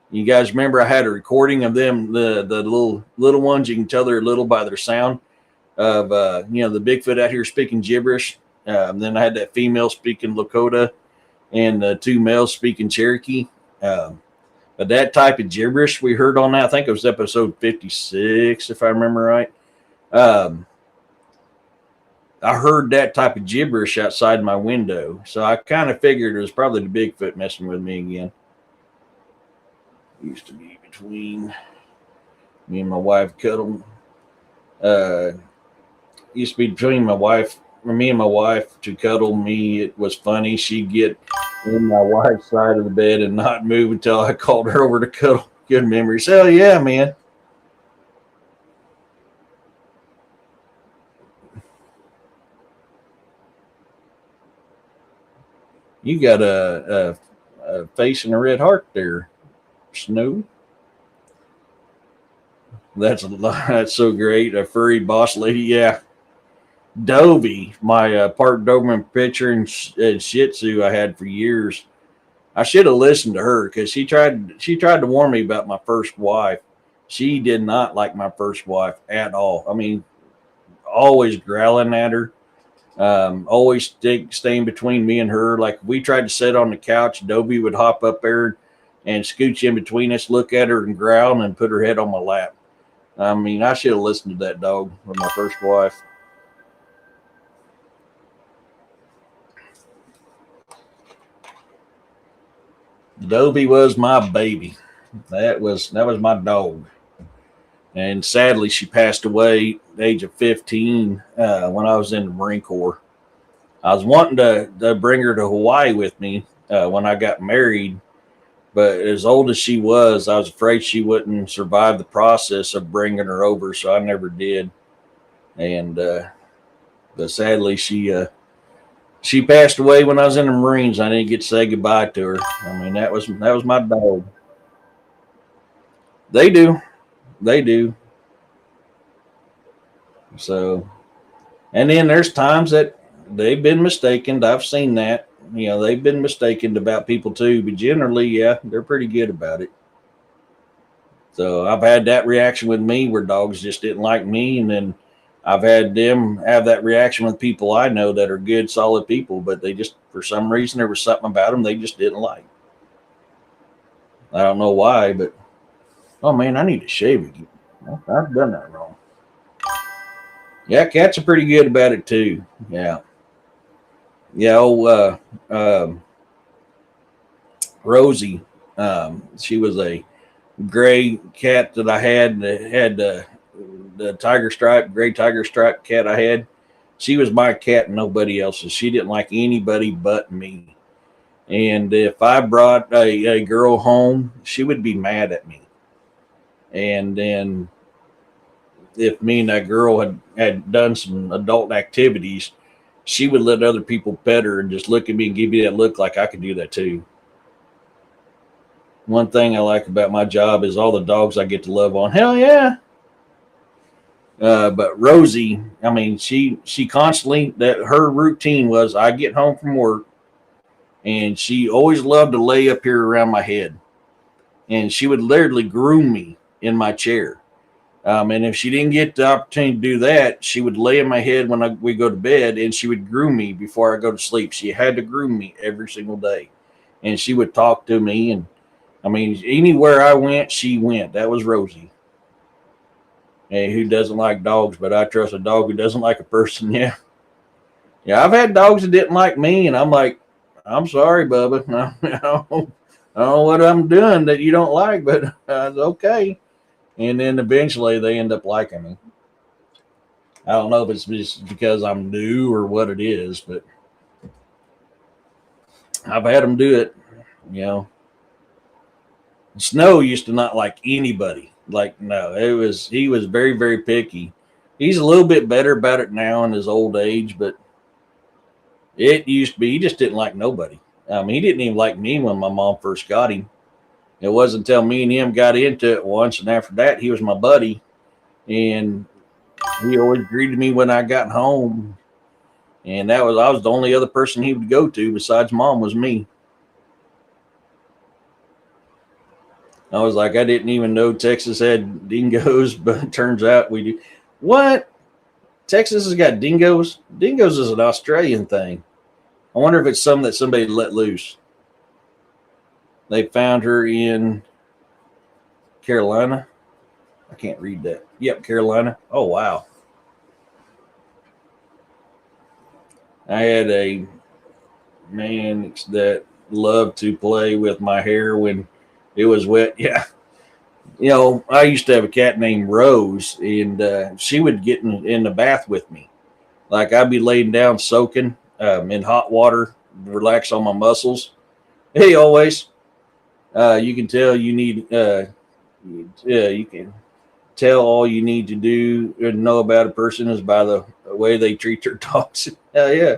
B: You guys remember I had a recording of them, the little ones. You can tell they're little by their sound of the Bigfoot out here speaking gibberish. Then I had that female speaking Lakota and two males speaking Cherokee. But that type of gibberish we heard on that, I think it was episode 56, if I remember right. I heard that type of gibberish outside my window. So I kind of figured it was probably the Bigfoot messing with me again. Used to be between me and my wife cuddle. Used to be between me and my wife to cuddle me. It was funny. She'd get in my wife's side of the bed and not move until I called her over to cuddle. Good memories. Hell yeah, man. You got a face and a red heart there, Snow. That's so great. A furry boss lady. Yeah. Dovey, my part Doberman Pinscher and Shih Tzu I had for years. I should have listened to her because she tried to warn me about my first wife. She did not like my first wife at all. I mean, always growling at her, always staying between me and her. Like if we tried to sit on the couch, Dobie would hop up there and scooch in between us, look at her and growl, and put her head on my lap. I mean, I should have listened to that dog with my first wife. Dobie was my baby. That was my dog. And sadly, she passed away at the age of 15 when I was in the Marine Corps. I was wanting to bring her to Hawaii with me when I got married, but as old as she was, I was afraid she wouldn't survive the process of bringing her over, so I never did. And but sadly, she passed away when I was in the Marines. I didn't get to say goodbye to her. I mean, that was my dog. They do. They do. So, and then there's times that they've been mistaken. I've seen that. You know, they've been mistaken about people too, but generally, yeah, they're pretty good about it. So I've had that reaction with me where dogs just didn't like me, and then I've had them have that reaction with people I know that are good, solid people, but they just, for some reason, there was something about them they just didn't like. I don't know why, but oh man, I need to shave again. I've done that wrong. Yeah, cats are pretty good about it too. Yeah. Yeah, Rosie, she was a gray cat that I had that had the gray tiger stripe cat I had. She was my cat and nobody else's. She didn't like anybody but me. And if I brought a girl home, she would be mad at me. And then if me and that girl had done some adult activities, she would let other people pet her and just look at me and give me that look like I could do that too. One thing I like about my job is all the dogs I get to love on. Hell yeah. But Rosie, I mean, she constantly, that her routine was I get home from work and she always loved to lay up here around my head. And she would literally groom me in my chair. And if she didn't get the opportunity to do that, she would lay in my head when we go to bed, and she would groom me before I go to sleep. She had to groom me every single day. And she would talk to me. And, I mean, anywhere I went, she went. That was Rosie. Hey, who doesn't like dogs? But I trust a dog who doesn't like a person, yeah. Yeah, I've had dogs that didn't like me, and I'm like, I'm sorry, Bubba. I don't know what I'm doing that you don't like, but it's okay. And then eventually they end up liking me. I don't know if it's just because I'm new or what it is, but I've had them do it. You know, Snow used to not like anybody. Like, no, he was very, very picky. He's a little bit better about it now in his old age, but it used to be he just didn't like nobody. I mean, he didn't even like me when my mom first got him. It wasn't until me and him got into it once, and after that, he was my buddy, and he always greeted me when I got home, and I was the only other person he would go to besides mom was me. I was like, I didn't even know Texas had dingoes, but it turns out we do. What? Texas has got dingoes? Dingoes is an Australian thing. I wonder if it's something that somebody let loose. They found her in Carolina. I can't read that. Yep, Carolina. Oh, wow. I had a man that loved to play with my hair when it was wet. Yeah. You know, I used to have a cat named Rose, and she would get in the bath with me. Like I'd be laying down soaking in hot water, relax on my muscles. Hey, always. You can tell you need, you can tell all you need to do and know about a person is by the way they treat their dogs. Hell yeah.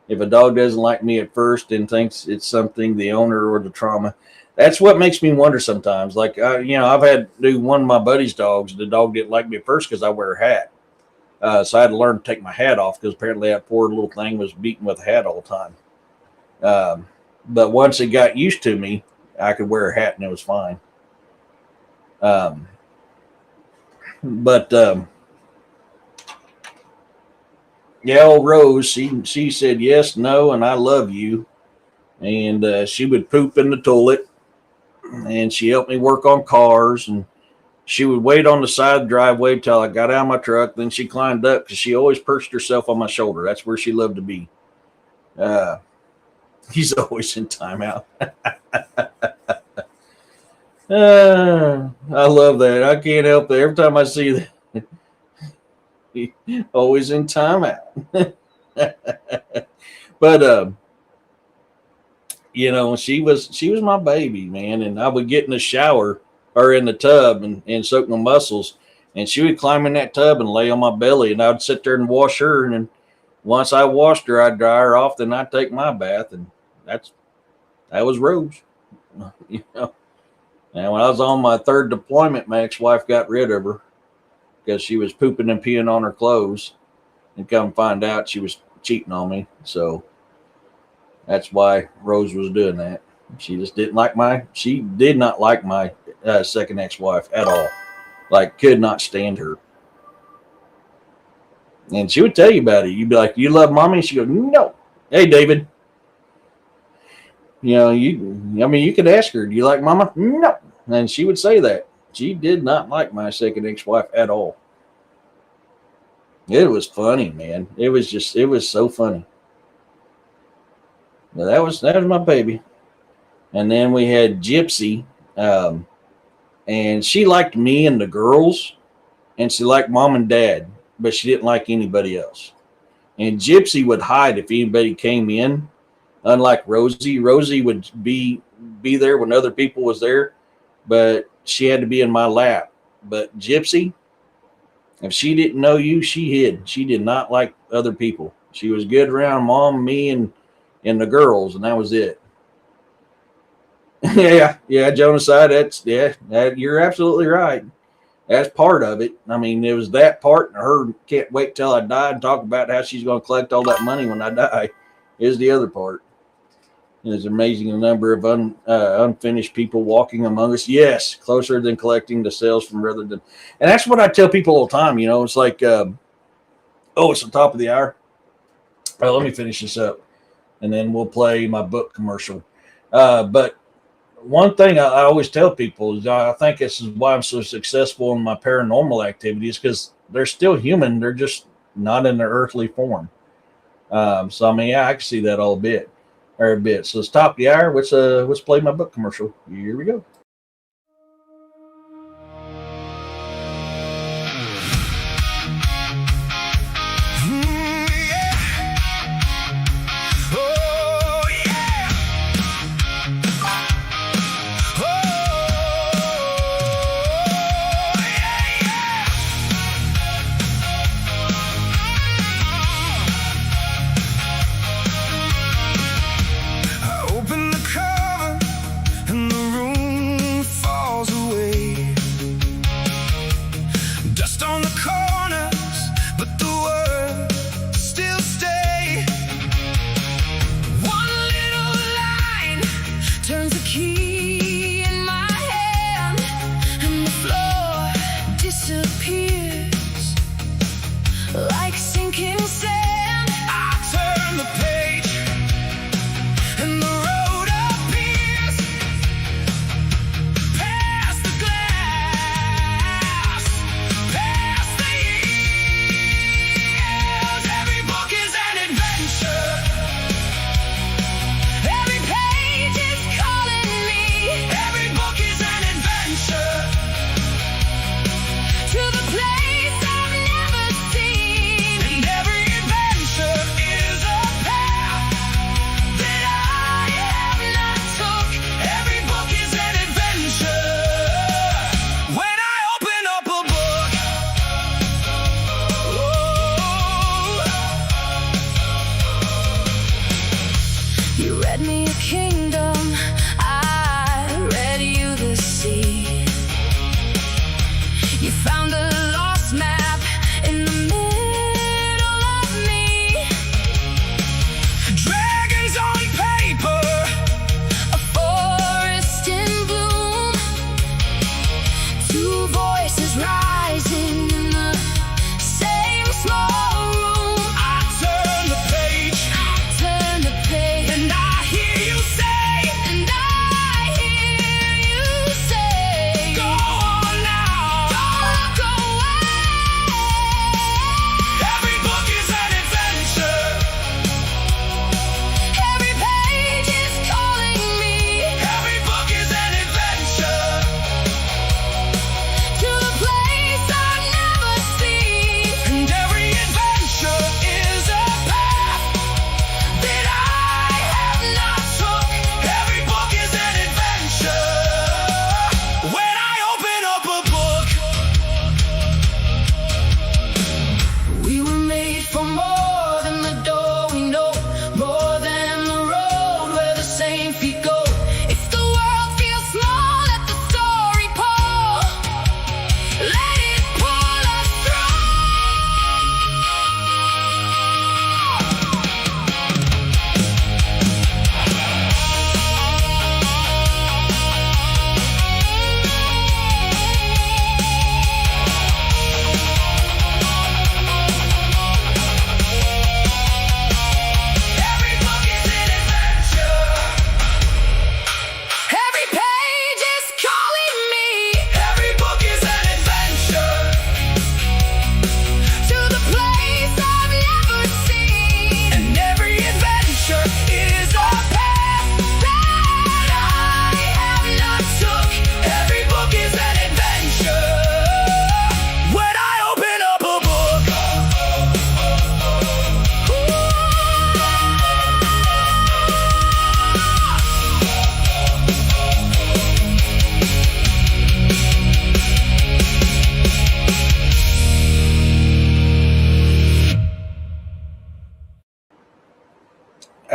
B: If a dog doesn't like me at first and thinks it's something, the owner or the trauma, that's what makes me wonder sometimes. Like, I've had one of my buddy's dogs. The dog didn't like me at first because I wear a hat. So I had to learn to take my hat off because apparently that poor little thing was beaten with a hat all the time. But once it got used to me, I could wear a hat and it was fine. But yeah, old Rose, she said yes, no, and I love you. And she would poop in the toilet, and she helped me work on cars, and she would wait on the side of the driveway till I got out of my truck. Then she climbed up because she always perched herself on my shoulder. That's where she loved to be. He's always in timeout. I love that. I can't help it. Every time I see that, always in timeout. But you know, she was my baby, man. And I would get in the shower or in the tub and soak my muscles, and she would climb in that tub and lay on my belly, and I would sit there and wash her. And then once I washed her, I'd dry her off, then I'd take my bath, and that was Rose. You know. And when I was on my third deployment, my ex-wife got rid of her because she was pooping and peeing on her clothes, and come find out she was cheating on me. So that's why Rose was doing that. She just did not like my second ex-wife at all. Like, could not stand her. And she would tell you about it. You'd be like, "You love mommy?" She go, "No." "Hey, David. You know, you could ask her, "Do you like mama?" "No." And she would say that. She did not like my second ex-wife at all. It was funny, man. It was so funny. But that was my baby. And then we had Gypsy, and she liked me and the girls, and she liked mom and dad, but she didn't like anybody else. And Gypsy would hide if anybody came in. Unlike Rosie, Rosie would be there when other people was there, but she had to be in my lap. But Gypsy, if she didn't know you, she hid. She did not like other people. She was good around mom, me, and the girls, and that was it. yeah, Jonaside, you're absolutely right. That's part of it. I mean, it was that part, and her can't wait till I die and talk about how she's going to collect all that money when I die is the other part. It's amazing the number of unfinished people walking among us. Yes, closer than collecting the sales from rather than. And that's what I tell people all the time. You know, it's like, it's the top of the hour. Well, let me finish this up, and then we'll play my book commercial. But one thing I always tell people is I think this is why I'm so successful in my paranormal activities, because they're still human. They're just not in their earthly form. So, I mean, yeah, I can see that a bit. So it's top of the hour. Let's play my book commercial. Here we go.
D: Open the cover and the room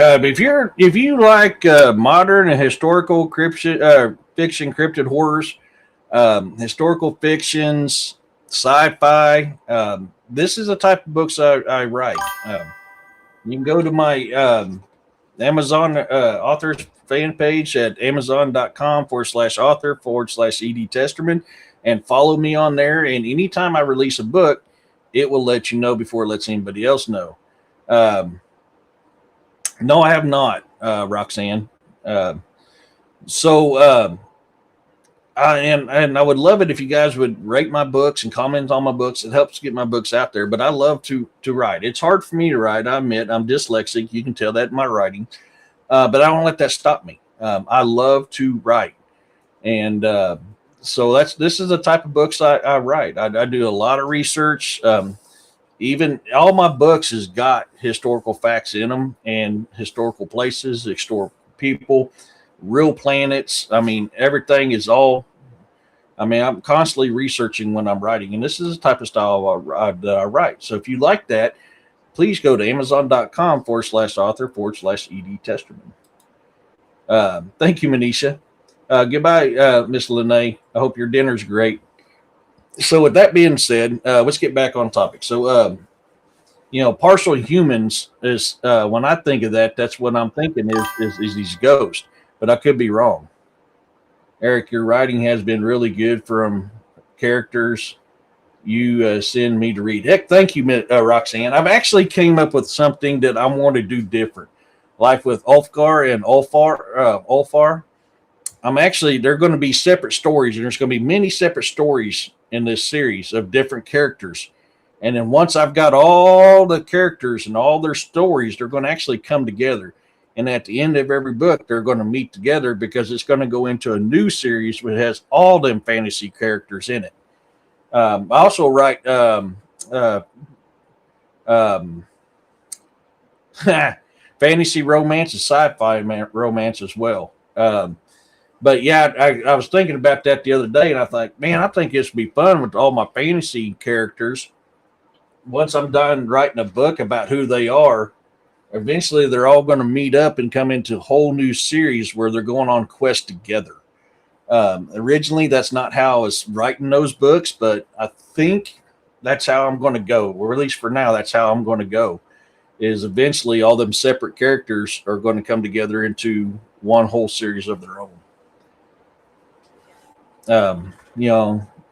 B: If you like modern and historical fiction, cryptid horrors, historical fictions, sci-fi, this is the type of books I write. You can go to my Amazon authors fan page at amazon.com/author/Ed Testerman and follow me on there. And anytime I release a book, it will let you know before it lets anybody else know. No, I have not, Roxanne. Uh, so, and I would love it if you guys would rate my books and comment on my books. It helps get my books out there. But I love to write. It's hard for me to write. I admit I'm dyslexic. You can tell that in my writing. But I don't let that stop me. I love to write, and so this is the type of books I write. I do a lot of research. Even all my books has got historical facts in them and historical places, historical people, real planets. I mean, everything is all. I mean, I'm constantly researching when I'm writing, and this is the type of style that I write. So if you like that, please go to amazon.com/author/Ed Testerman. Thank you, Manisha. Goodbye, Miss Lene. I hope your dinner's great. So with that being said, let's get back on topic. So, partial humans is when I think of that, that's what I'm thinking is these ghosts. But I could be wrong. Eric, your writing has been really good from characters you send me to read. Heck, thank you, Roxanne. I've actually came up with something that I want to do different. Like with Ulfgar and Ulfar, they're going to be separate stories, and there's going to be many separate stories in this series of different characters. And then once I've got all the characters and all their stories, they're going to actually come together. And at the end of every book, they're going to meet together because it's going to go into a new series which has all them fantasy characters in it. I also write fantasy romance and sci-fi romance as well. But yeah, I was thinking about that the other day, and I thought, man, I think this would be fun with all my fantasy characters. Once I'm done writing a book about who they are, eventually they're all going to meet up and come into a whole new series where they're going on quests together. Originally, that's not how I was writing those books, but I think that's how I'm going to go. Or at least for now, that's how I'm going to go. Is eventually all them separate characters are going to come together into one whole series of their own.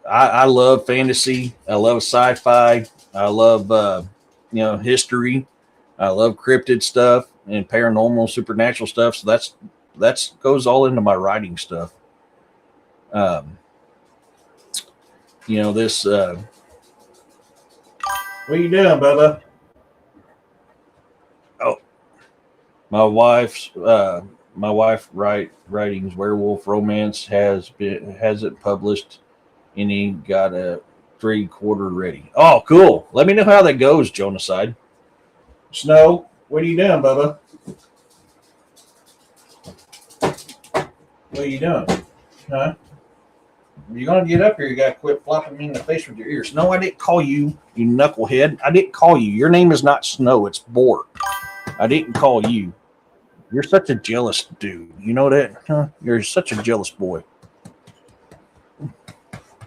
B: I love fantasy. I love sci-fi. I love, history. I love cryptid stuff and paranormal, supernatural stuff. So that's goes all into my writing stuff. This. What are you doing, Bubba? Oh, my wife's writings werewolf romance hasn't published any. Got a 3/4 ready. Oh, cool. Let me know how that goes, Jonaside. Snow, what are you doing, Bubba? What are you doing? Huh? You're going to get up here. You got to quit flopping me in the face with your ears. No, I didn't call you, you knucklehead. I didn't call you. Your name is not Snow. It's Bork. I didn't call you. You're such a jealous dude. You know that? Huh? You're such a jealous boy.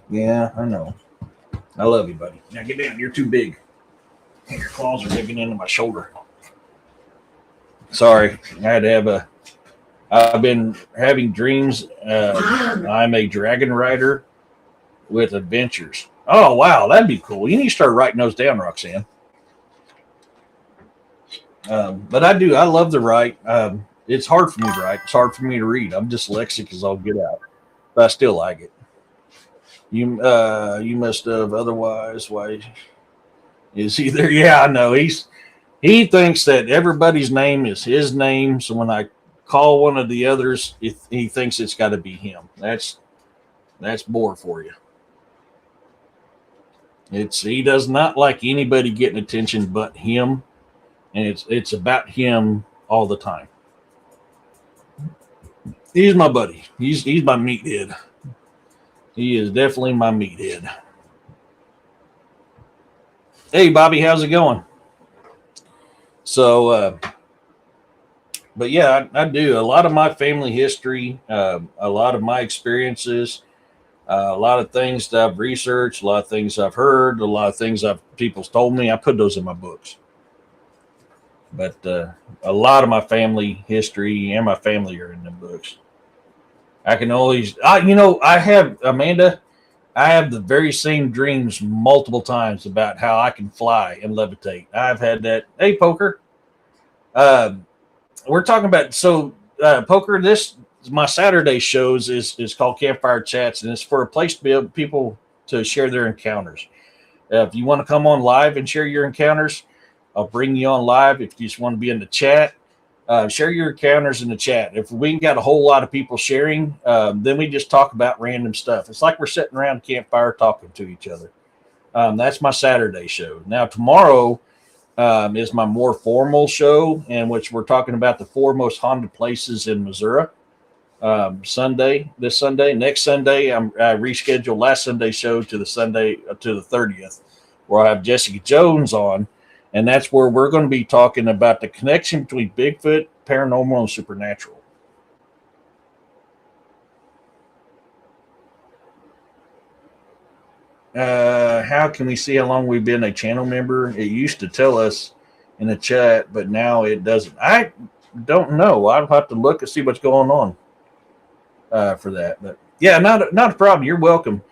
B: Yeah, I know. I love you, buddy. Now get down. You're too big. And your claws are digging into my shoulder. Sorry. I had to have I've been having dreams. I'm a dragon rider with adventures. Oh, wow. That'd be cool. You need to start writing those down, Roxanne. But I do. I love to write. It's hard for me to write. It's hard for me to read. I'm dyslexic as all get out. But I still like it. You must have otherwise. Why is he there? Yeah, I know. He thinks that everybody's name is his name. So when I call one of the others, he thinks it's got to be him. That's Boar for you. He does not like anybody getting attention but him, and it's about him all the time. He's my buddy. He's my meathead. He is definitely my meathead. Hey, Bobby, how's it going? So, But yeah, I do a lot of my family history, a lot of my experiences, a lot of things that I've researched, a lot of things I've heard, a lot of things I've people's told me. I put those in my books. But a lot of my family history and my family are in the books. I can always, I have Amanda. I have the very same dreams multiple times about how I can fly and levitate. I've had that. Hey, poker. Uh, we're talking about poker. This my Saturday shows is called Campfire Chats, and it's for a place to be able people to share their encounters. If you want to come on live and share your encounters, I'll bring you on live. If you just want to be in the chat, share your encounters in the chat. If we ain't got a whole lot of people sharing, then we just talk about random stuff. It's like we're sitting around a campfire talking to each other. That's my Saturday show. Now tomorrow is my more formal show, in which we're talking about the 4 most haunted places in Missouri. This Sunday, next Sunday, I rescheduled last Sunday's show to the Sunday to the 30th, where I have Jessica Jones on, and that's where we're going to be talking about the connection between Bigfoot, paranormal, and supernatural. How can we see how long we've been a channel member? It used to tell us in the chat, but now it doesn't. I don't know. I'll have to look and see what's going on for that. But yeah, not a problem. You're welcome.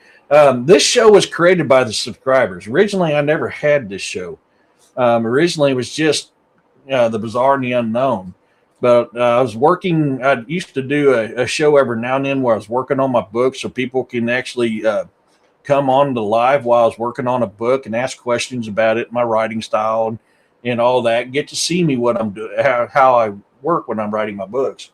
B: This show was created by the subscribers. Originally, I never had this show. Originally, it was just the bizarre and the unknown. But I was working. I used to do a show every now and then where I was working on my book, so people can actually come on the live while I was working on a book and ask questions about it, my writing style, and all that. Get to see me what I'm doing, how I work when I'm writing my books.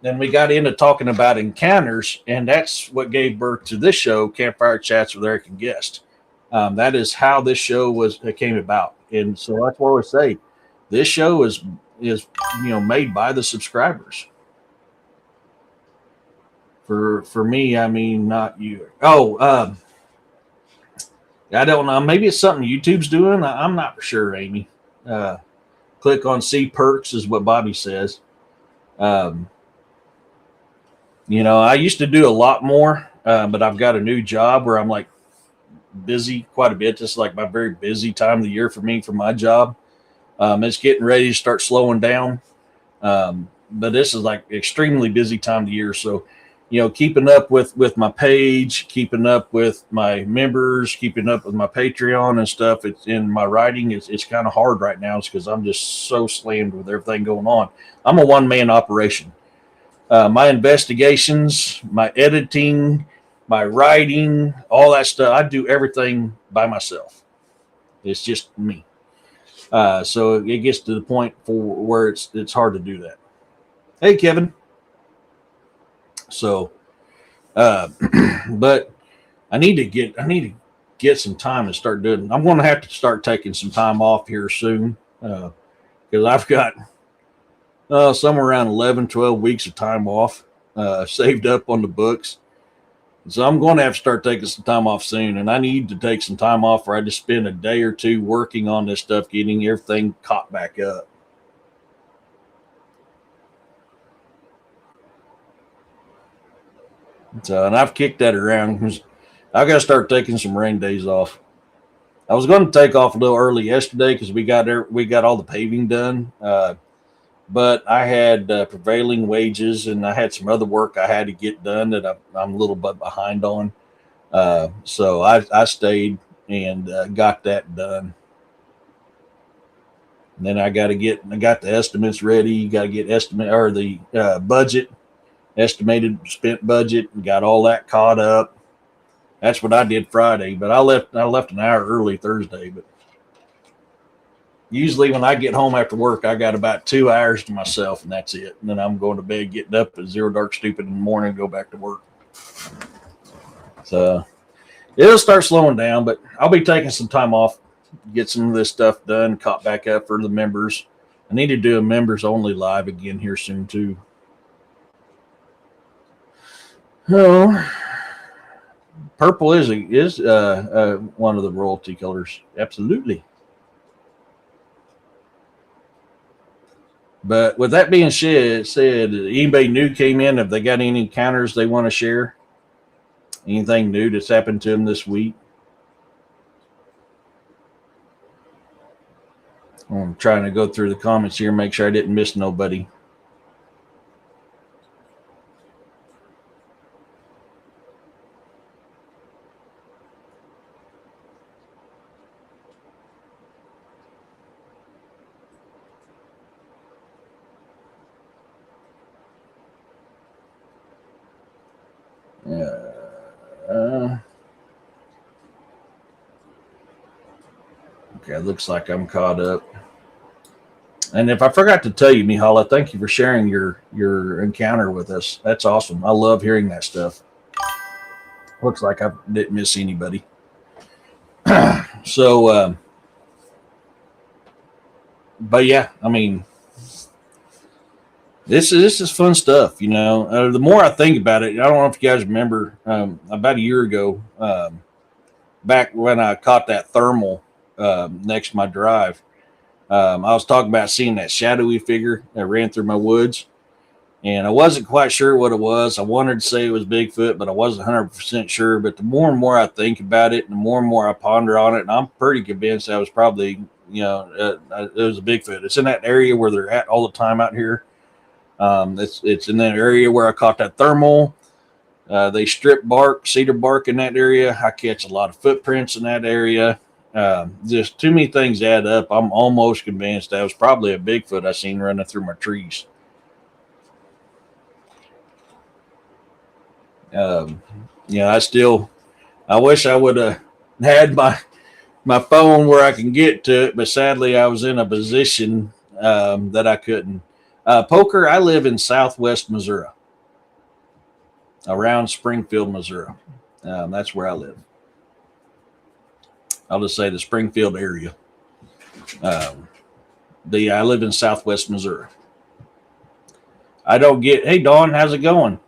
B: Then we got into talking about encounters, and that's what gave birth to this show, Campfire Chats with Eric and Guest. That is how this show came about, and so that's what I say. This show is made by the subscribers. For me, I mean, not you. Oh, I don't know. Maybe it's something YouTube's doing. I'm not sure, Amy. Click on see perks is what Bobby says. I used to do a lot more, but I've got a new job where I'm like busy quite a bit. This is like my very busy time of the year for me for my job. It's getting ready to start slowing down. But this is like extremely busy time of the year. So, keeping up with my page, keeping up with my members, keeping up with my Patreon and stuff. It's in my writing. It's kind of hard right now. It's because I'm just so slammed with everything going on. I'm a one-man operation. My investigations, my editing, my writing, all that stuff. I do everything by myself. It's just me. So it gets to the point where it's hard to do that. Hey, Kevin. So, but I need to get some time and start doing. I'm going to have to start taking some time off here soon because I've got somewhere around 11, 12 weeks of time off saved up on the books. So I'm going to have to start taking some time off soon, and I need to take some time off where I just spend a day or two working on this stuff, getting everything caught back up. So, and I've kicked that around because I got to start taking some rain days off. I was going to take off a little early yesterday because we got all the paving done, but I had prevailing wages and I had some other work I had to get done that I'm a little bit behind on. So I stayed and got that done. And then I got the estimates ready. Got to get the budget. Estimated spent budget and got all that caught up. That's what I did Friday, but I left an hour early Thursday. But usually when I get home after work, I got about 2 hours to myself, and that's it. And then I'm going to bed, getting up at zero dark stupid in the morning, and go back to work. So it'll start slowing down, but I'll be taking some time off, get some of this stuff done, caught back up for the members. I need to do a members only live again here soon too. Oh, purple is one of the royalty colors. Absolutely. But with that being said, anybody new came in, if they got any encounters they want to share, anything new that's happened to them this week? I'm trying to go through the comments here, make sure I didn't miss nobody. Okay, looks like I'm caught up. And if I forgot to tell you, Mihala, thank you for sharing your encounter with us. That's awesome. I love hearing that stuff. Looks like I didn't miss anybody. So, but yeah, I mean, this is fun stuff. You know, the more I think about it, I don't know if you guys remember about a year ago, back when I caught that thermal next to my drive. I was talking about seeing that shadowy figure that ran through my woods, and I wasn't quite sure what it was. I wanted to say it was Bigfoot, but I wasn't 100% sure. But the more and more I think about it, and the more and more I ponder on it, and I'm pretty convinced I was probably, it was a Bigfoot. It's in that area where they're at all the time out here. It's in that area where I caught that thermal. They strip cedar bark in that area. I catch a lot of footprints in that area. Just too many things add up. I'm almost convinced that was probably a Bigfoot I seen running through my trees. I wish I would have had my phone where I can get to it, but sadly I was in a position that I couldn't. Poker, I live in Southwest Missouri, around Springfield, Missouri. That's where I live. I'll just say the Springfield area. I live in Southwest Missouri. Hey, Dawn, how's it going?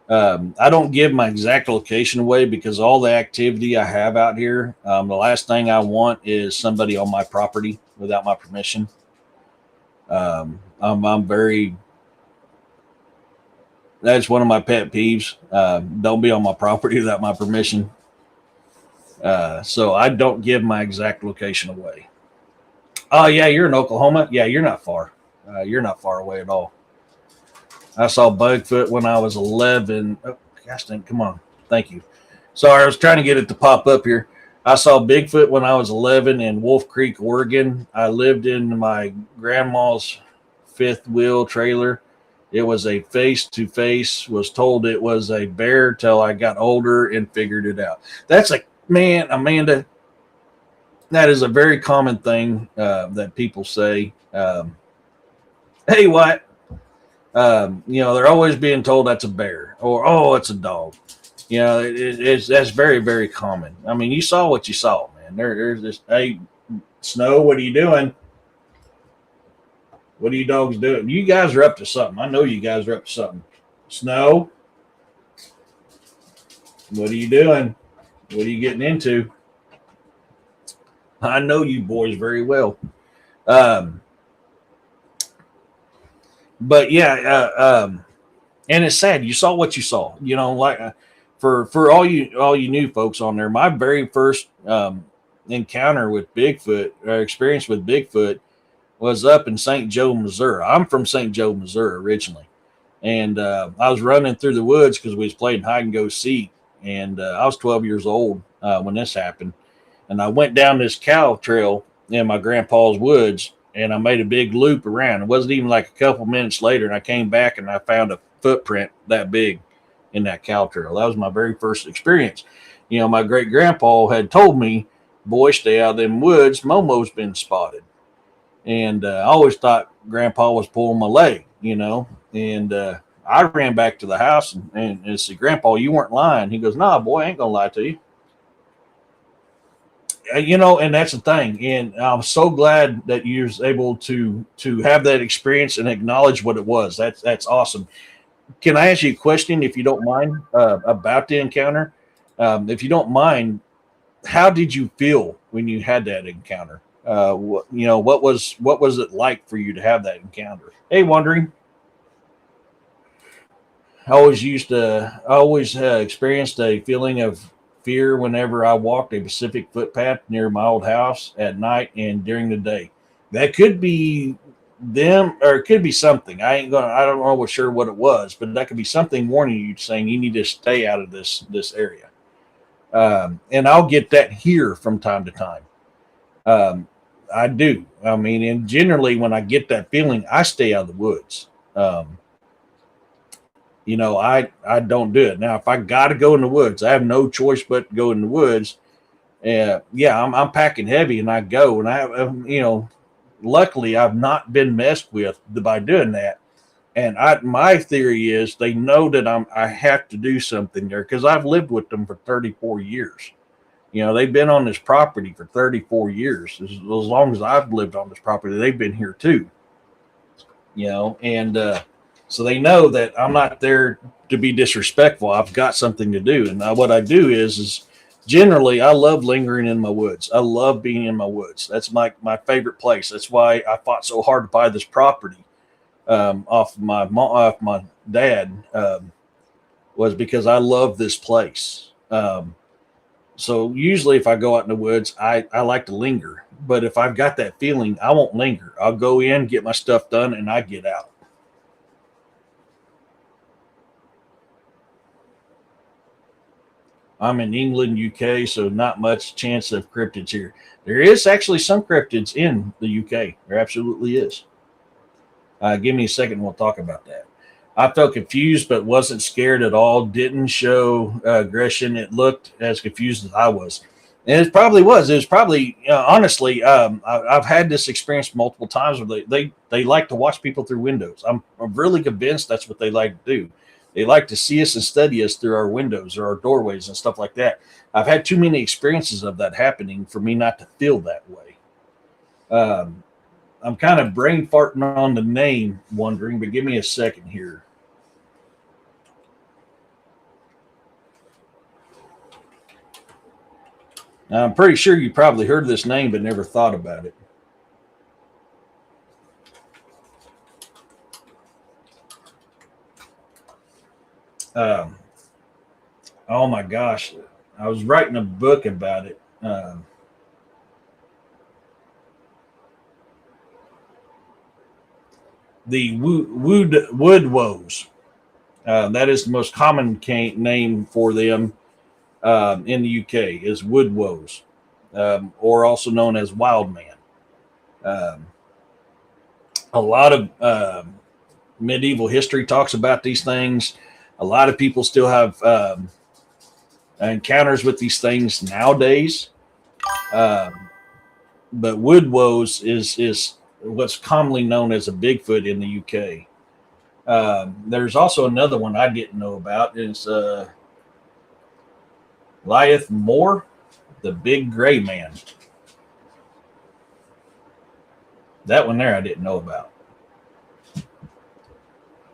B: I don't give my exact location away because all the activity I have out here, the last thing I want is somebody on my property without my permission. I'm very, that's one of my pet peeves. Don't be on my property without my permission. So I don't give my exact location away. Oh yeah, you're in Oklahoma. Yeah, you're not far. You're not far away at all. I saw Bigfoot when I was 11. Oh, gosh dang, come on. Thank you. Sorry, I was trying to get it to pop up here. I saw Bigfoot when I was 11 in Wolf Creek, Oregon. I lived in my grandma's fifth wheel trailer. It was a face-to-face, was told it was a bear till I got older and figured it out. That's man, Amanda, that is a very common thing that people say. Hey, what? They're always being told that's a bear or, oh, it's a dog. That's very, very common. I mean, you saw what you saw, man. There's this, hey, Snow, what are you doing? What are you dogs doing? You guys are up to something. I know you guys are up to something. Snow, what are you doing? What are you getting into? I know you boys very well. But yeah, and it's sad. You saw what you saw. For all you new folks on there, my very first encounter with Bigfoot or experience with Bigfoot was up in St. Joe, Missouri. I'm from St. Joe, Missouri originally, and I was running through the woods because we was playing hide and go seek, and I was 12 years old when this happened, and I went down this cow trail in my grandpa's woods. And I made a big loop around. It wasn't even like a couple minutes later, and I came back and I found a footprint that big in that cow trail. That was my very first experience. My great grandpa had told me, "Boy, stay out of them woods. Momo's been spotted." And I always thought Grandpa was pulling my leg, And I ran back to the house and said, "Grandpa, you weren't lying." He goes, "Nah, boy, I ain't gonna lie to you." And that's the thing. And I'm so glad that you was able to have that experience and acknowledge what it was. That's awesome. Can I ask you a question, if you don't mind, about the encounter? If you don't mind, how did you feel when you had that encounter? What was it like for you to have that encounter? Hey, wondering. I always experienced a feeling of fear whenever I walked a Pacific footpath near my old house at night and during the day. That could be them, or it could be something. I don't know sure what it was, but that could be something warning you, saying you need to stay out of this area. And I'll get that here from time to time. Um, I do. I mean, and generally when I get that feeling, I stay out of the woods. I don't do it. Now, if I got to go in the woods, I have no choice but to go in the woods. Yeah, I'm packing heavy and I go, and luckily I've not been messed with by doing that. And my theory is they know that I have to do something there because I've lived with them for 34 years. They've been on this property for 34 years. As long as I've lived on this property, they've been here too. And so they know that I'm not there to be disrespectful. I've got something to do. And what I do is generally I love lingering in my woods. I love being in my woods. That's my favorite place. That's why I fought so hard to buy this property off my dad, was because I love this place. So usually if I go out in the woods, I like to linger. But if I've got that feeling, I won't linger. I'll go in, get my stuff done, and I get out. I'm in England, UK, so not much chance of cryptids here. There is actually some cryptids in the UK. There absolutely is. Give me a second and we'll talk about that. I felt confused but wasn't scared at all. Didn't show aggression. It looked as confused as I was. And it probably was. It was probably, honestly, I've had this experience multiple times where they like to watch people through windows. I'm really convinced that's what they like to do. They like to see us and study us through our windows or our doorways and stuff like that. I've had too many experiences of that happening for me not to feel that way. I'm kind of brain farting on the name, wondering, but give me a second here. Now, I'm pretty sure you probably heard this name but never thought about it. Oh my gosh, I was writing a book about it. The wood woes. That is the most common name for them in the UK is wood woes, or also known as wild man. A lot of medieval history talks about these things. A lot of people still have encounters with these things nowadays. But wood woes is what's commonly known as a Bigfoot in the UK. There's also another one I didn't know about. It's Lyeth Moore, the Big Gray Man. That one there I didn't know about.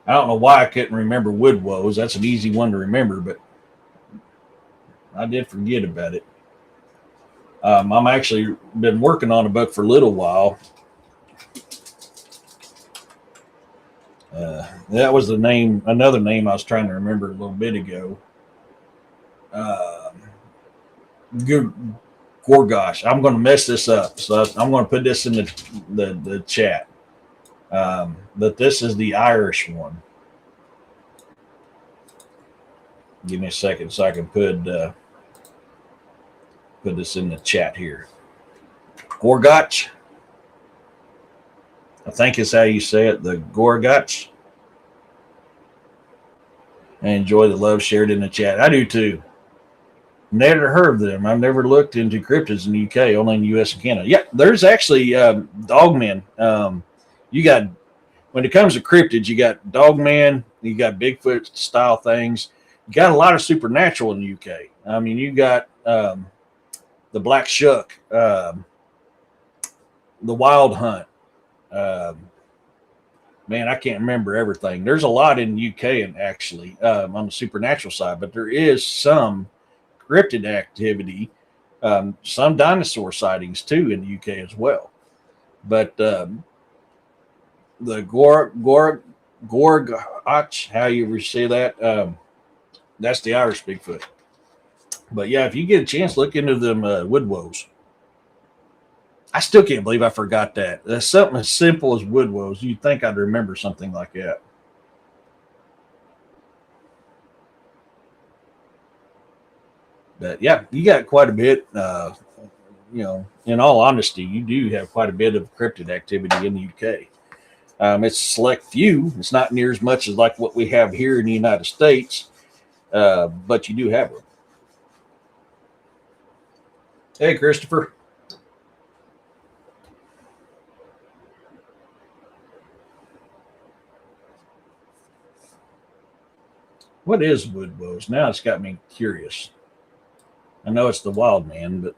B: I don't know why I couldn't remember wood woes. That's an easy one to remember, but I did forget about it. I'm actually been working on a book for a little while. That was the name, another name I was trying to remember a little bit ago. Gorgosh. I'm going to mess this up, so I'm going to put this in the chat. But this is the Irish one. Give me a second so I can put this in the chat here. Gorgoch. I think is how you say it, the Gorgoch. I enjoy the love shared in the chat. I do too. Never heard of them. I've never looked into cryptids in the UK, only in the US and Canada. Yeah, there's actually dogmen. You got, when it comes to cryptids, you got dogman, you got Bigfoot style things. You got a lot of supernatural in the UK. I mean, you got the Black Shuck, the Wild Hunt. Man, I can't remember everything. There's a lot in the UK and actually on the supernatural side, but there is some cryptid activity Some dinosaur sightings too in the UK as well. But the Gorgach, how you ever say that, that's the Irish Bigfoot. But yeah, if you get a chance, look into them wood woes. I still can't believe I forgot that. That's something as simple as wood woes. You'd think I'd remember something like that. But yeah, you got quite a bit. In all honesty, you do have quite a bit of cryptid activity in the UK. It's a select few. It's not near as much as like what we have here in the United States, but you do have them. Hey, Christopher. What is wood woes? Now it's got me curious. I know it's the wild man, but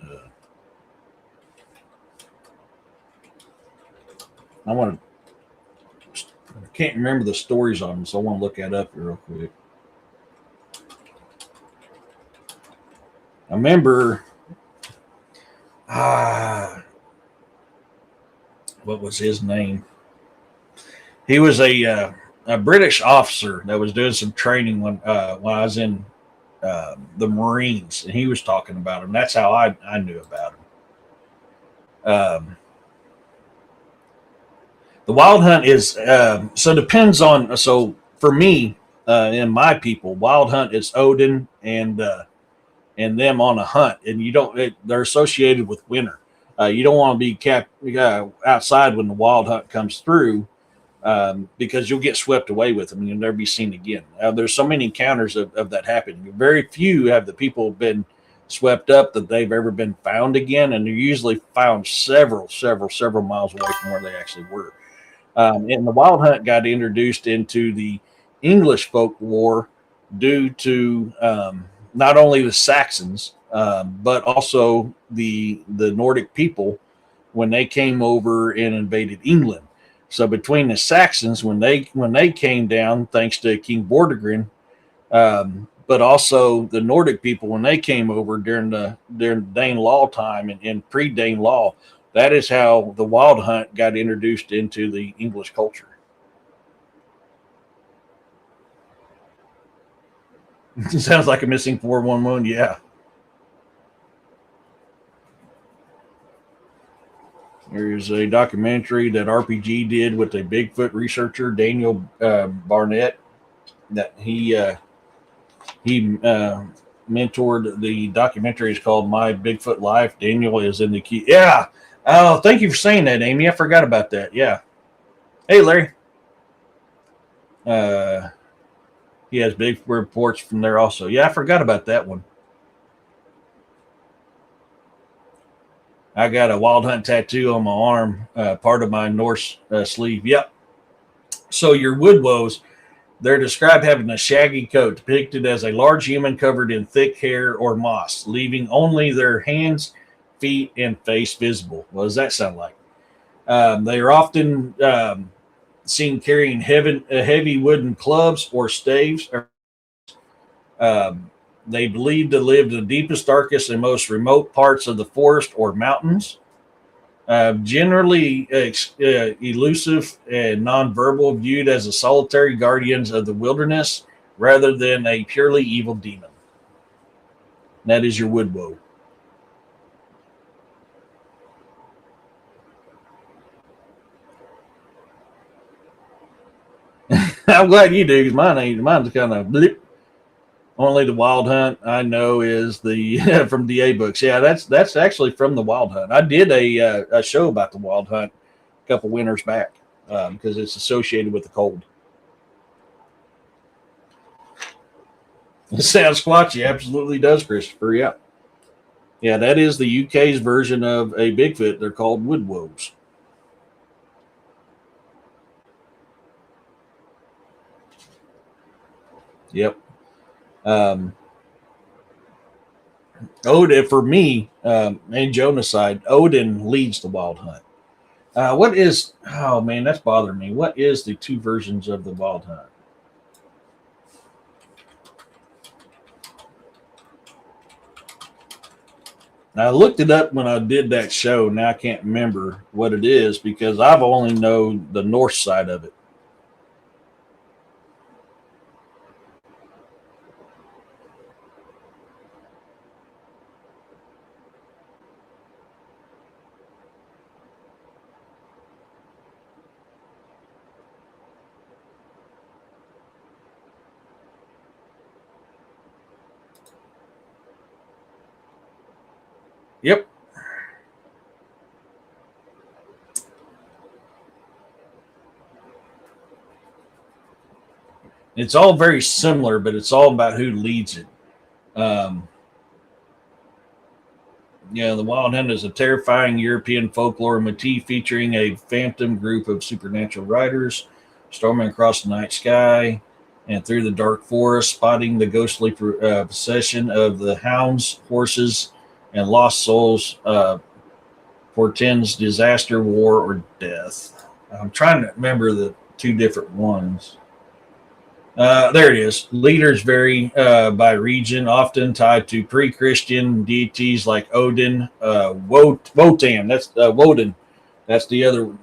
B: I can't remember the stories on them, so I want to look that up real quick. I remember, what was his name? He was a British officer that was doing some training when I was in the Marines, and he was talking about him. That's how I knew about him. The wild hunt is so it depends on. So for me and my people, wild hunt is Odin and them on a hunt, and they're associated with winter. You don't want to be outside when the wild hunt comes through. Because you'll get swept away with them and you'll never be seen again. There's so many encounters of that happening. Very few have the people been swept up that they've ever been found again, and they're usually found several miles away from where they actually were. And the wild hunt got introduced into the English folklore due to not only the Saxons, but also the Nordic people when they came over and invaded England. So between the Saxons, when they came down, thanks to King Vortigern, but also the Nordic people when they came over during Dane Law time and pre-Dane Law, that is how the wild hunt got introduced into the English culture. It sounds like a missing 411, yeah. There's a documentary that RPG did with a Bigfoot researcher, Daniel Barnett, that he mentored. The documentary is called My Bigfoot Life. Daniel is in the key. Yeah. Oh, thank you for saying that, Amy. I forgot about that. Yeah. Hey, Larry. He has big reports from there also. Yeah, I forgot about that one. I got a wild hunt tattoo on my arm, part of my Norse sleeve. Yep. So your wood woes, they're described having a shaggy coat depicted as a large human covered in thick hair or moss, leaving only their hands, feet, and face visible. What does that sound like? They are often seen carrying heavy wooden clubs or staves. They believed to live in the deepest, darkest, and most remote parts of the forest or mountains. Generally elusive and nonverbal, viewed as the solitary guardians of the wilderness rather than a purely evil demon. That is your wood woe. I'm glad you do, because mine's kind of blip. Only the wild hunt I know is the from DA books. Yeah, that's actually from the wild hunt. I did a show about the wild hunt a couple winters back because it's associated with the cold. It sounds squatchy. Absolutely does, Christopher. Yeah. Yeah, that is the UK's version of a Bigfoot. They're called wood woes. Yep. Odin, for me, and Jonah's side, Odin leads the wild hunt. What is, oh man, that's bothering me. What is the two versions of the wild hunt? I looked it up when I did that show. Now I can't remember what it is because I've only know the north side of it. Yep. It's all very similar, but it's all about who leads it. Um, the Wild Hunt is a terrifying European folklore motif featuring a phantom group of supernatural riders storming across the night sky and through the dark forest, spotting the ghostly possession of the hounds, horses, and lost souls portends disaster, war, or death. I'm trying to remember the two different ones. There it is. Leaders vary by region, often tied to pre-Christian deities like Odin, Wotan. That's Woden. That's the other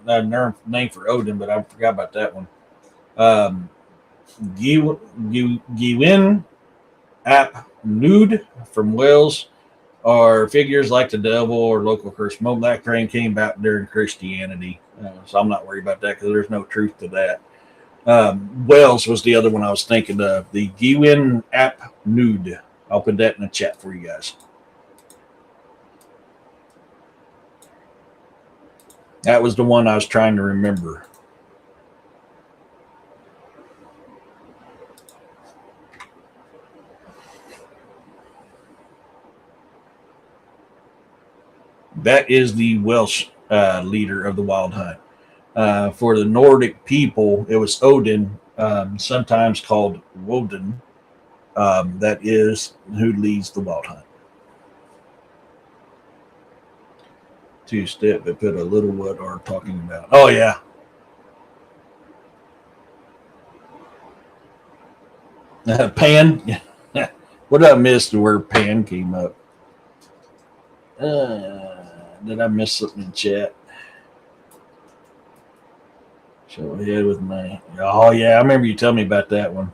B: name for Odin, but I forgot about that one. Gewyn ap Nude from Wales are figures like the devil or local curse. Mo Black Crane came about during Christianity, so I'm not worried about that because there's no truth to that. Wells was the other one I was thinking of. The Gewyn ap Nude. I'll put that in the chat for you guys. That was the one I was trying to remember. That is the Welsh leader of the Wild Hunt. For the Nordic people, it was Odin, sometimes called Woden. That is who leads the Wild Hunt. Two-step, but put a little what are talking about. Oh, yeah. Pan. What did I miss the word pan came up? Did I miss something in chat? Show ahead with me. Oh, yeah. I remember you telling me about that one.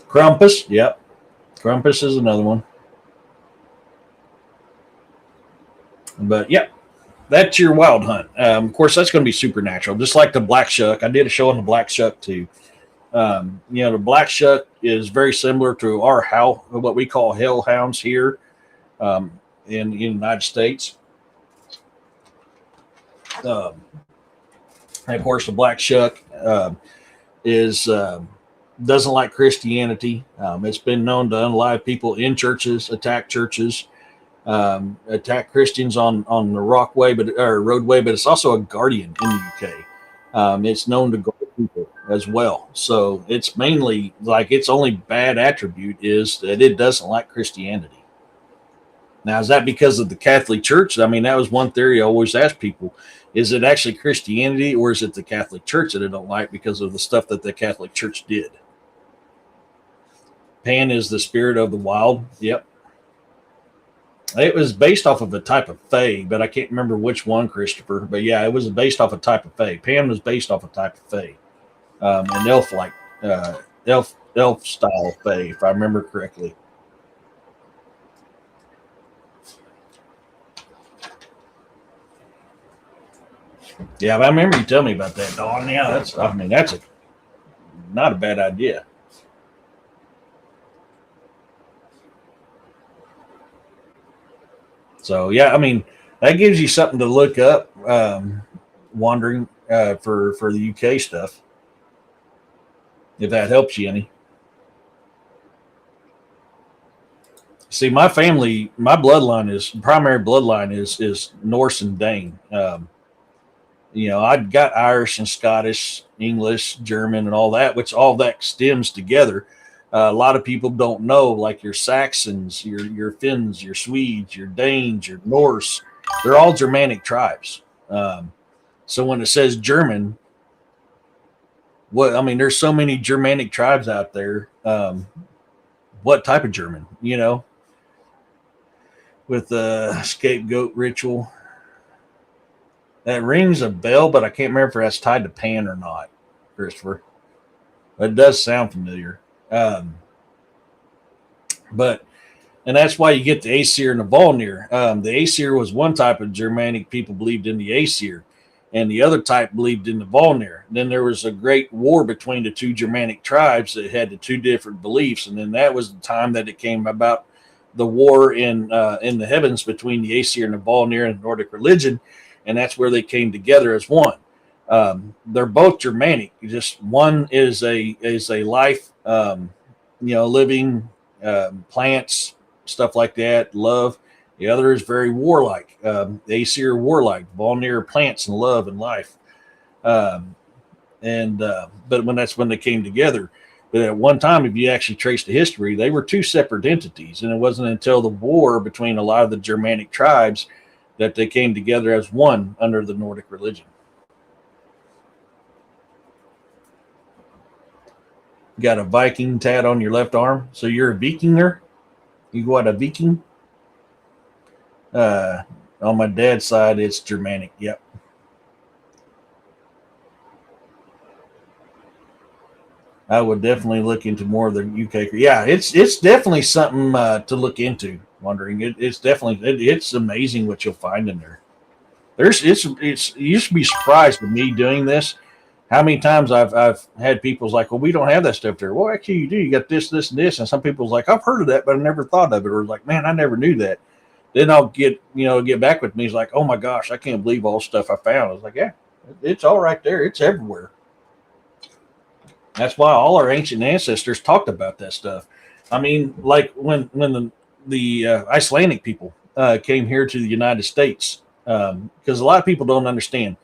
B: Krampus. Yep. Krampus is another one. But, yep. That's your Wild Hunt. Of course, that's going to be supernatural, just like the Black Shuck. I did a show on the Black Shuck, too. The Black Shuck is very similar to what we call hellhounds here in the United States. And of course, the Black Shuck doesn't like Christianity. It's been known to unalive people in churches, attack Christians on the roadway, but it's also a guardian in the UK. It's known to guard people as well. So it's mainly like its only bad attribute is that it doesn't like Christianity. Now, is that because of the Catholic Church? I mean, that was one theory I always ask people. Is it actually Christianity or is it the Catholic Church that I don't like because of the stuff that the Catholic Church did? Pan is the spirit of the wild. Yep. It was based off of a type of fae, but I can't remember which one, Christopher. But yeah, it was based off a type of fae. Pan was based off a type of fae. An elf-like, elf-style fae, if I remember correctly. Yeah, but I remember you telling me about that, Dawn. Yeah, that's not a bad idea. So yeah, I mean that gives you something to look up. Wandering for the UK stuff, if that helps you any. See, my family, my primary bloodline is Norse and Dane. I've got Irish and Scottish, English, German, and all that, which all that stems together. A lot of people don't know, like your Saxons, your Finns, your Swedes, your Danes, your Norse, they're all Germanic tribes. So when it says German, what I mean, there's so many Germanic tribes out there. What type of German, with the scapegoat ritual? That rings a bell, but I can't remember if that's tied to Pan or not, Christopher. But it does sound familiar. But and that's why you get the Aesir and the Volnir. The Aesir was one type of Germanic people believed in the Aesir, and the other type believed in the Volnir. Then there was a great war between the two Germanic tribes that had the two different beliefs, and then that was the time that it came about the war in the heavens between the Aesir and the Volnir and the Nordic religion, and that's where they came together as one. They're both Germanic. Just one is a life, living plants, stuff like that, love. The other is very warlike. The Aesir warlike, Volnir plants and love and life. But when they came together. But at one time, if you actually trace the history, they were two separate entities, and it wasn't until the war between a lot of the Germanic tribes that they came together as one under the Nordic religion. You got a Viking tat on your left arm, so you're a Vikinger. You go out a Viking. On my dad's side, it's Germanic. Yep. I would definitely look into more of the UK. Yeah, it's definitely something to look into. Wondering, it's amazing what you'll find in there. You should be surprised with me doing this. How many times I've had people's like, well, we don't have that stuff there. Well, actually, you do. You got this, this, and this. And some people's like, I've heard of that, but I never thought of it. Or like, man, I never knew that. Then I'll get back with me. He's like, oh my gosh, I can't believe all the stuff I found. I was like, yeah, it's all right there. It's everywhere. That's why all our ancient ancestors talked about that stuff. I mean, like when the Icelandic people came here to the United States, because a lot of people don't understand.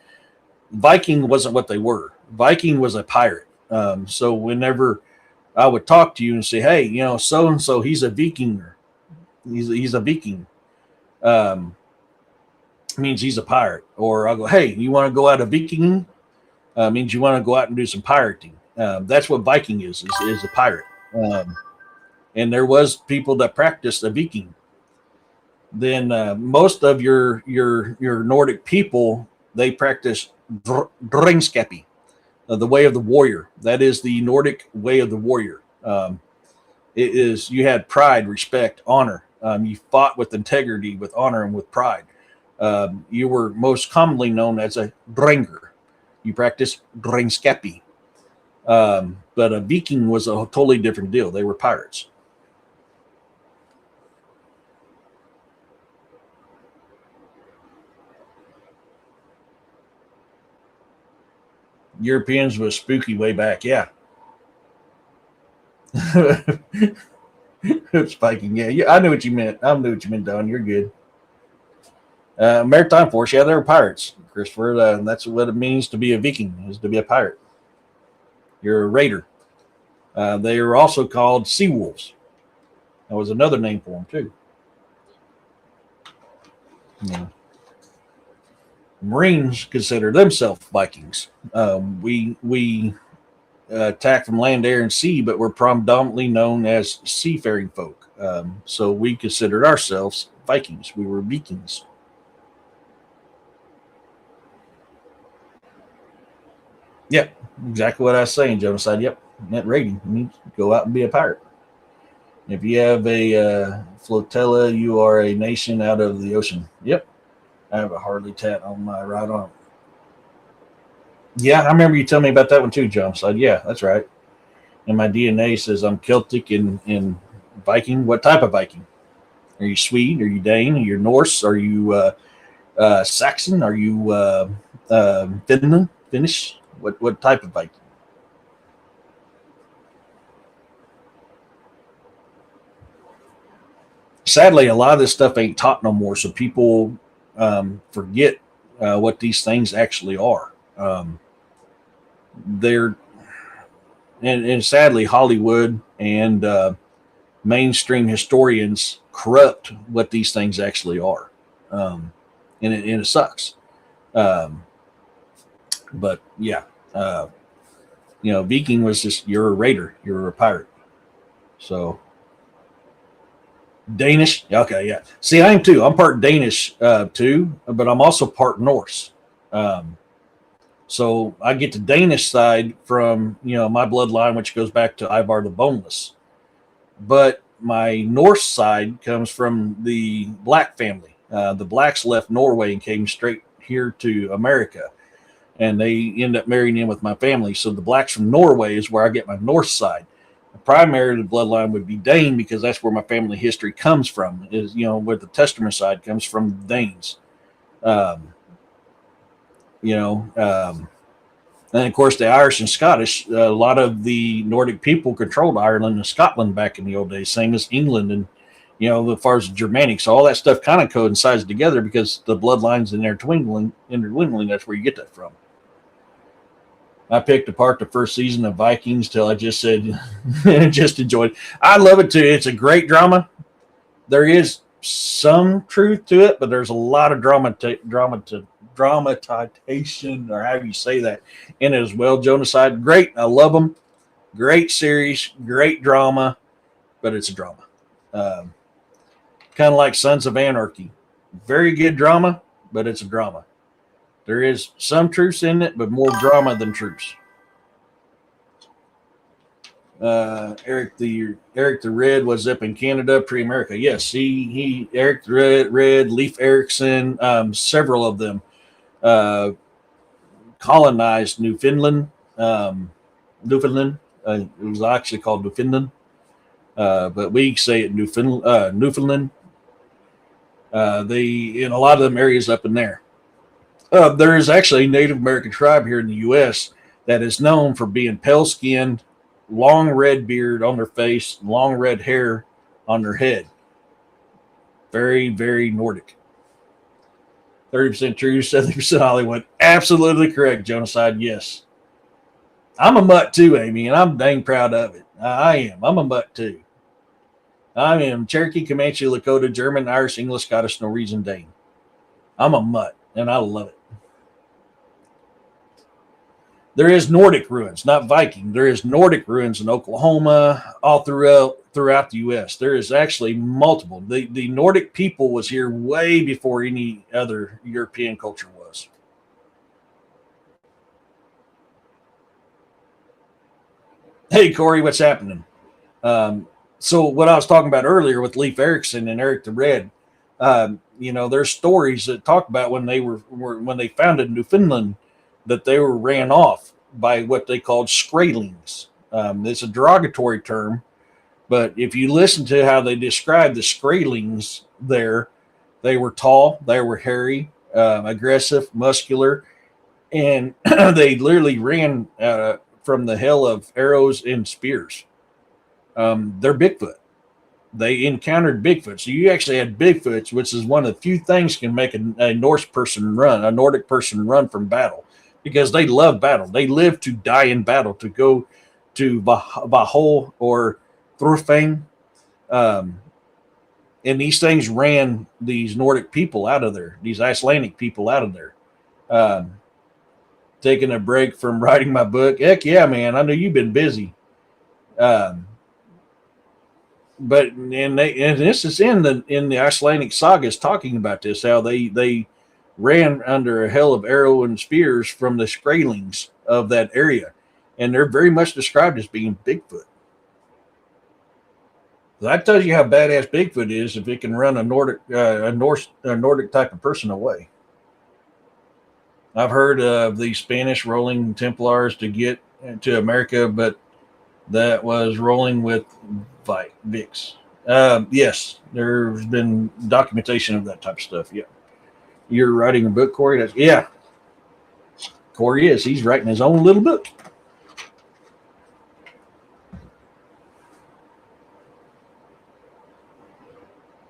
B: Viking wasn't what they were. Viking was a pirate. So whenever I would talk to you and say, hey, so and so, he's a Vikinger. He's a Viking. Means he's a pirate. Or I'll go, hey, you want to go out a Viking? Means you want to go out and do some pirating. That's what Viking is a pirate. And there was people that practiced a Viking. Then most of your Nordic people, they practice Dringskapi, the way of the warrior. That is the Nordic way of the warrior. It is, you had pride, respect, honor. You fought with integrity, with honor, and with pride. You were most commonly known as a Drenger. You practiced Dringskapi. But a Viking was a totally different deal. They were pirates. Europeans was spooky way back, yeah. It's Viking, yeah. I knew what you meant. Don. You're good. Maritime force, yeah, they were pirates, Christopher. That's what it means to be a Viking, is to be a pirate. You're a raider. They were also called sea wolves. That was another name for them too. Yeah. Marines consider themselves Vikings. We attack from land, air, and sea, but we're predominantly known as seafaring folk. So we considered ourselves Vikings. We were Vikings. Yep, exactly what I was saying, Genocide. Yep, net rating. You need to go out and be a pirate. If you have a flotilla, you are a nation out of the ocean. Yep. I have a Harley tat on my right arm. Yeah, I remember you telling me about that one too, Genocide. Yeah, that's right. And my DNA says I'm Celtic and Viking. What type of Viking? Are you Swede? Are you Dane? Are you Norse? Are you Saxon? Are you Finland? Finnish? What type of Viking? Sadly, a lot of this stuff ain't taught no more, so people forget what these things actually are. They're and sadly, Hollywood and mainstream historians corrupt what these things actually are, and it sucks. But yeah, Viking was just you're a raider, you're a pirate. So Danish, okay, yeah. See, I am too. I'm part Danish too, but I'm also part Norse. Um, so I get the Danish side from my bloodline, which goes back to Ivar the Boneless. But my Norse side comes from the Black family. The Blacks left Norway and came straight here to America, and they end up marrying in with my family. So the Blacks from Norway is where I get my Norse side. The primary bloodline would be Dane because that's where my family history comes from. Is where the Testament side comes from, Danes. Um, you know, um, and of course the Irish and Scottish. A lot of the Nordic people controlled Ireland and Scotland back in the old days, same as England and as far as Germanic. So all that stuff kind of coincides together because the bloodlines intertwining. That's where you get that from. I picked apart the first season of Vikings till I just said, just enjoyed it. I love it too. It's a great drama. There is some truth to it, but there's a lot of dramatization, or however you say that, in it as well. Genocide, great. I love them. Great series, great drama, but it's a drama. Kind of like Sons of Anarchy. Very good drama, but it's a drama. There is some truth in it, but more drama than truth. Eric the Red was up in Canada pre-America. Yes, he Eric the Red, Leif Erikson, several of them colonized Newfoundland. Newfoundland. It was actually called Newfoundland, but we say it Newfoundland. In a lot of them areas up in there. There is actually a Native American tribe here in the U.S. that is known for being pale-skinned, long red beard on their face, long red hair on their head. Very, very Nordic. 30% true, 70% Hollywood. Absolutely correct, Genocide, yes. I'm a mutt too, Amy, and I'm dang proud of it. I am. I'm a mutt too. I am Cherokee, Comanche, Lakota, German, Irish, English, Scottish, Norwegian, Dane. I'm a mutt, and I love it. There is Nordic ruins, not Viking. There is Nordic ruins in Oklahoma, all throughout the U.S. There is actually multiple. The Nordic people was here way before any other European culture was. Hey, Corey, what's happening? So what I was talking about earlier with Leif Erikson and Eric the Red, there's stories that talk about when they founded Newfoundland, that they were ran off by what they called Skraelings. It's a derogatory term, but if you listen to how they describe the Skraelings there, they were tall, they were hairy, aggressive, muscular, and they literally ran from the hell of arrows and spears. They're Bigfoot. They encountered Bigfoot. So you actually had Bigfoots, which is one of the few things can make a Nordic person run from battle. Because they love battle. They live to die in battle, to go to Valhalla or Thorfinn. And these things ran these Nordic people out of there, these Icelandic people out of there. Taking a break from writing my book. Heck yeah, man. I know you've been busy. But this is in the Icelandic sagas talking about this, how they ran under a hell of arrow and spears from the Skraelings of that area, and they're very much described as being Bigfoot. So that tells you how badass Bigfoot is if it can run a Nordic type of person away. I've heard of the Spanish rolling Templars to get to America, but that was rolling with Vicks. Yes, there's been documentation of that type of stuff. Yeah. You're writing a book, Corey? Yeah. Corey is. He's writing his own little book.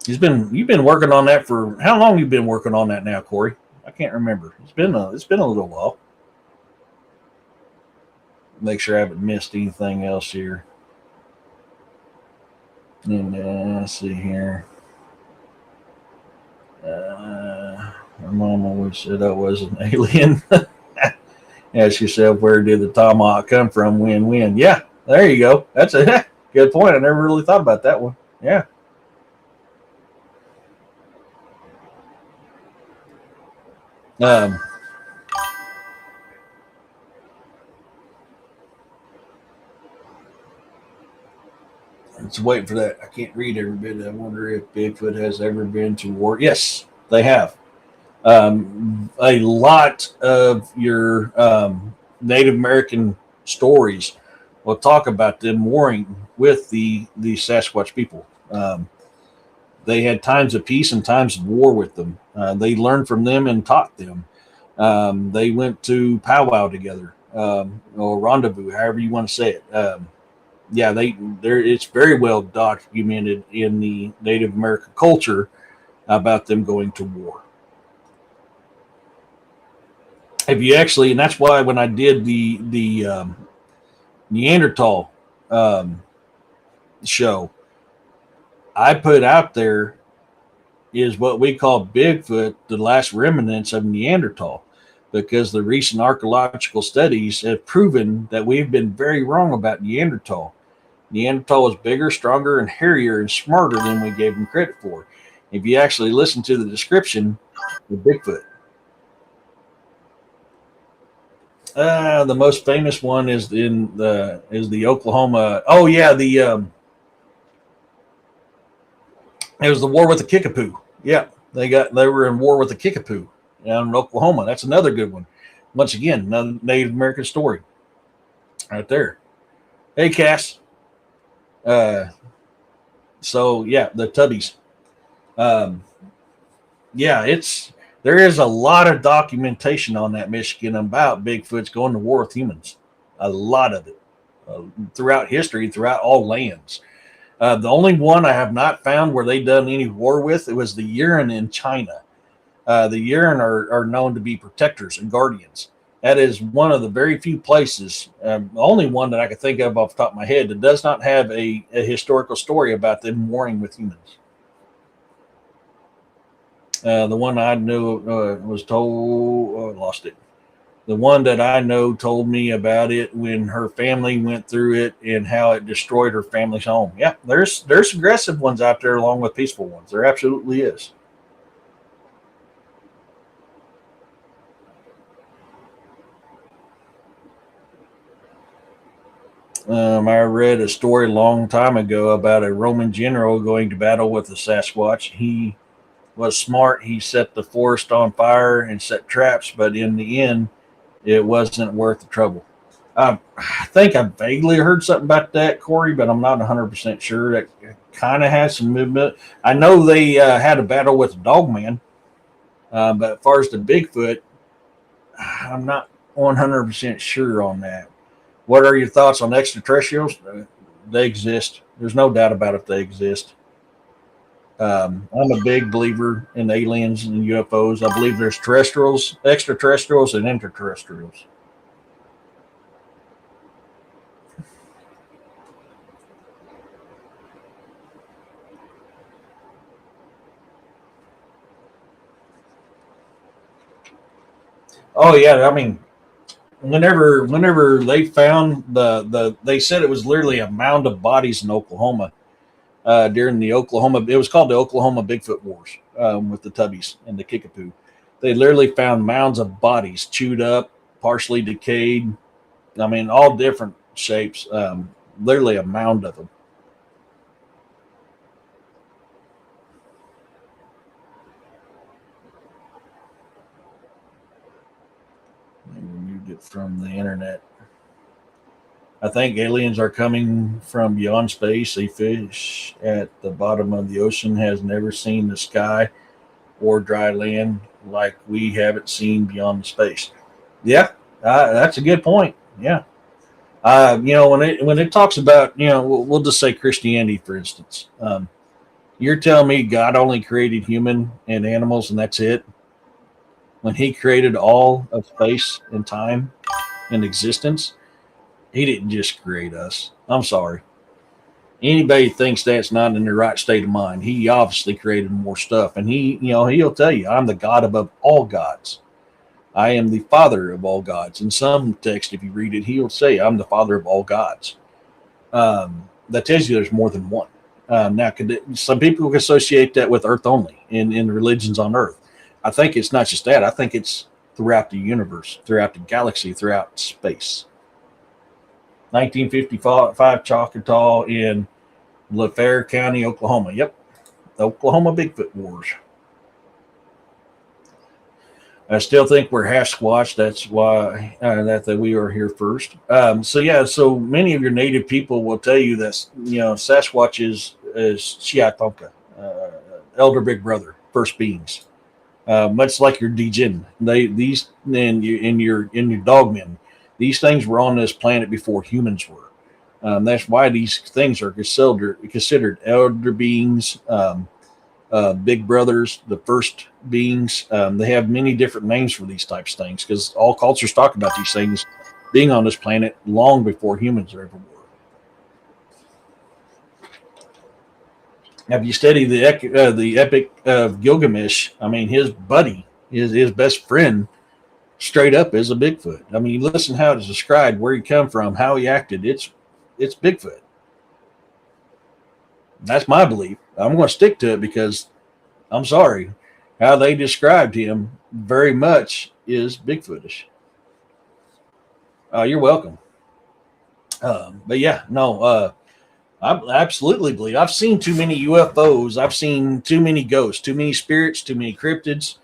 B: You've been working on that for how long? You've been working on that now, Corey? I can't remember. It's been a little while. Make sure I haven't missed anything else here. And let's see here. My mom always said I was an alien. Ask yourself, where did the tomahawk come from? Win. Yeah, there you go. That's a good point. I never really thought about that one. Yeah. Um, let's wait for that. I can't read every bit. I wonder if Bigfoot has ever been to war. Yes, they have. A lot of your Native American stories will talk about them warring with the Sasquatch people. They had times of peace and times of war with them. They learned from them and taught them. They went to powwow together, or rendezvous, however you want to say it. Yeah, it's very well documented in the Native American culture about them going to war. If you actually, and that's why when I did the Neanderthal show, I put out there is what we call Bigfoot, the last remnants of Neanderthal, because the recent archaeological studies have proven that we've been very wrong about Neanderthal. Neanderthal was bigger, stronger, and hairier and smarter than we gave him credit for. If you actually listen to the description of Bigfoot, the most famous one is the Oklahoma. Oh yeah, it was the war with the Kickapoo. Yeah, they were in war with the Kickapoo down in Oklahoma. That's another good one. Once again, another Native American story, right there. Hey, Cass. So yeah, the Tubbies. Um, yeah, there is a lot of documentation on that Michigan about Bigfoot's going to war with humans. A lot of it throughout history, throughout all lands. The only one I have not found where they done any war with, it was the Yuran in China. The Yuran are known to be protectors and guardians. That is one of the very few places, the only one that I can think of off the top of my head, that does not have a historical story about them warring with humans. The one I knew was told, lost it. The one that I know told me about it when her family went through it and how it destroyed her family's home. Yeah, there's aggressive ones out there along with peaceful ones. There absolutely is. I read a story a long time ago about a Roman general going to battle with a Sasquatch. He was smart. He set the forest on fire and set traps, but in the end, it wasn't worth the trouble. I think I vaguely heard something about that, Corey, but I'm not 100% sure. That kind of has some movement. I know they had a battle with a dogman, but as far as the Bigfoot, I'm not 100% sure on that. What are your thoughts on extraterrestrials? They exist. There's no doubt about it. They exist. I'm a big believer in aliens and UFOs. I believe there's terrestrials, extraterrestrials, and interterrestrials. Oh yeah, I mean, whenever they found they said it was literally a mound of bodies in Oklahoma during the Oklahoma. It was called the Oklahoma Bigfoot Wars with the Tubbies and the Kickapoo. They literally found mounds of bodies, chewed up, partially decayed. I mean, all different shapes. Literally a mound of them. They removed it from the internet. I think aliens are coming from beyond space. A fish at the bottom of the ocean has never seen the sky or dry land like we haven't seen beyond space. Yeah, that's a good point. Yeah. When it talks about, we'll just say Christianity, for instance. You're telling me God only created human and animals and that's it? When he created all of space and time and existence, he didn't just create us. I'm sorry. Anybody thinks that's not in the right state of mind. He obviously created more stuff. And he'll tell you, I'm the God above all gods. I am the father of all gods. In some text, if you read it, he'll say, I'm the father of all gods. That tells you there's more than one. Now, some people associate that with Earth only in religions on Earth. I think it's not just that. I think it's throughout the universe, throughout the galaxy, throughout space. 1955 Choctaw in LaFayette County, Oklahoma. Yep, Oklahoma Bigfoot Wars. I still think we're half squashed. That's why that we are here first. So many of your native people will tell you that Sasquatch is Shiatonka, elder big brother, first beings. Much like your Djinn, these in your dogmen, these things were on this planet before humans were. That's why these things are considered elder beings. Big brothers, the first beings. They have many different names for these types of things because all cultures talk about these things being on this planet long before humans ever were. Have you studied the Epic of Gilgamesh? I mean, his buddy, his best friend, straight up is a Bigfoot. I mean, listen how it's described, where he come from, how he acted. It's Bigfoot. That's my belief. I'm going to stick to it because I'm sorry, how they described him very much is Bigfootish. You're welcome. But yeah, no, I absolutely believe. I've seen too many UFOs. I've seen too many ghosts, too many spirits, too many cryptids.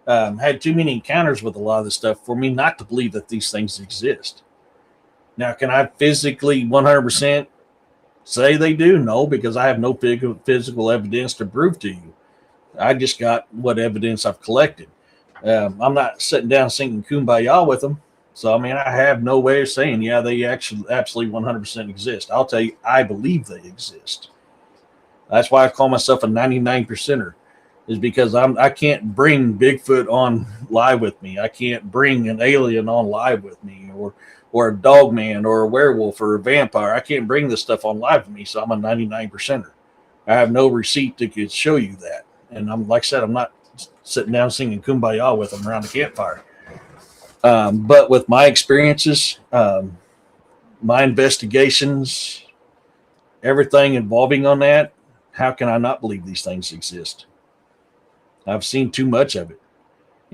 B: Had too many encounters with a lot of this stuff for me not to believe that these things exist. Now, can I physically 100% say they do? No, because I have no physical evidence to prove to you. I just got what evidence I've collected. I'm not sitting down singing Kumbaya with them. So, I mean, I have no way of saying, yeah, they actually absolutely 100% exist. I'll tell you, I believe they exist. That's why I call myself a 99%er, is because I can't bring Bigfoot on live with me. I can't bring an alien on live with me, or a dog man, or a werewolf, or a vampire. I can't bring this stuff on live with me, so I'm a 99%er. I have no receipt that could show you that. And I'm like I said, I'm not sitting down singing Kumbaya with them around the campfire. But with my experiences, my investigations, everything involving on that, how can I not believe these things exist? I've seen too much of it.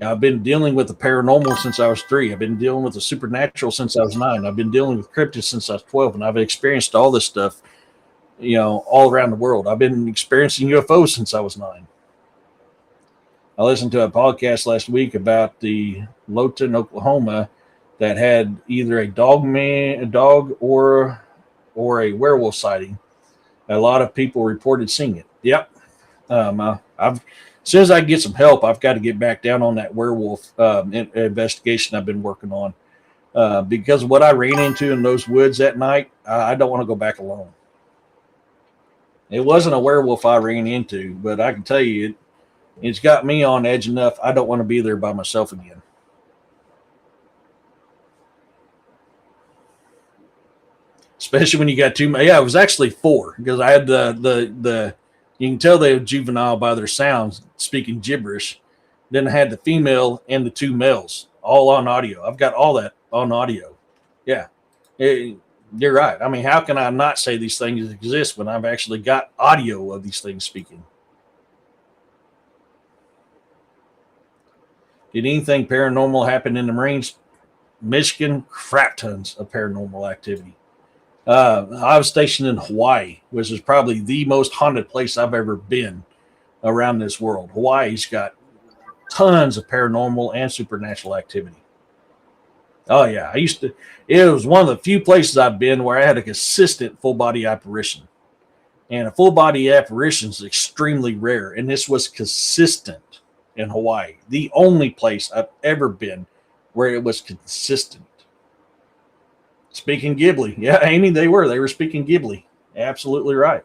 B: I've been dealing with the paranormal since I was 3. I've been dealing with the supernatural since I was 9. I've been dealing with cryptids since I was 12, and I've experienced all this stuff, all around the world. I've been experiencing UFOs since I was 9. I listened to a podcast last week about the Lowton, Oklahoma, that had either a dog or a werewolf sighting. A lot of people reported seeing it. Yep. As soon as I get some help, I've got to get back down on that werewolf investigation I've been working on. Because what I ran into in those woods that night, I don't want to go back alone. It wasn't a werewolf I ran into, but I can tell you, it's got me on edge enough. I don't want to be there by myself again. Especially when you got 2. Yeah, it was actually 4 because I had the you can tell they were juvenile by their sounds, speaking gibberish. Then I had the female and the 2 males, all on audio. I've got all that on audio. Yeah, you're right. I mean, how can I not say these things exist when I've actually got audio of these things speaking? Did anything paranormal happen in the Marines? Michigan, crap tons of paranormal activity. I was stationed in Hawaii, which is probably the most haunted place I've ever been around this world. Hawaii's got tons of paranormal and supernatural activity. Oh, yeah. It was one of the few places I've been where I had a consistent full body apparition. And a full body apparition is extremely rare. And this was consistent in Hawaii. The only place I've ever been where it was consistent. Speaking Ghibli. Yeah, Amy, they were speaking Ghibli. Absolutely right.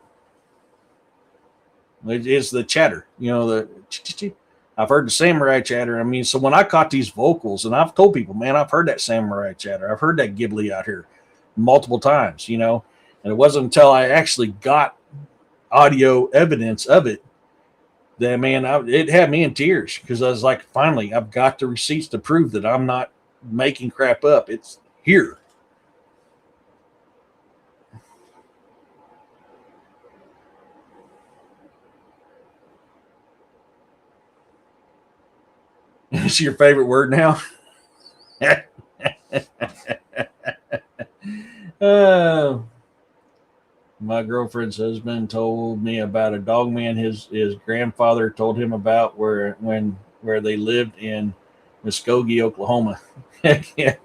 B: It's the chatter, I've heard the samurai chatter. I mean, so when I caught these vocals, and I've told people, man, I've heard that samurai chatter. I've heard that Ghibli out here multiple times, and it wasn't until I actually got audio evidence of it that man, it had me in tears because I was like, finally, I've got the receipts to prove that I'm not making crap up. It's here. It's your favorite word now. uh, my girlfriend's husband told me about a dog man his grandfather told him about where they lived in Muskogee, Oklahoma. They're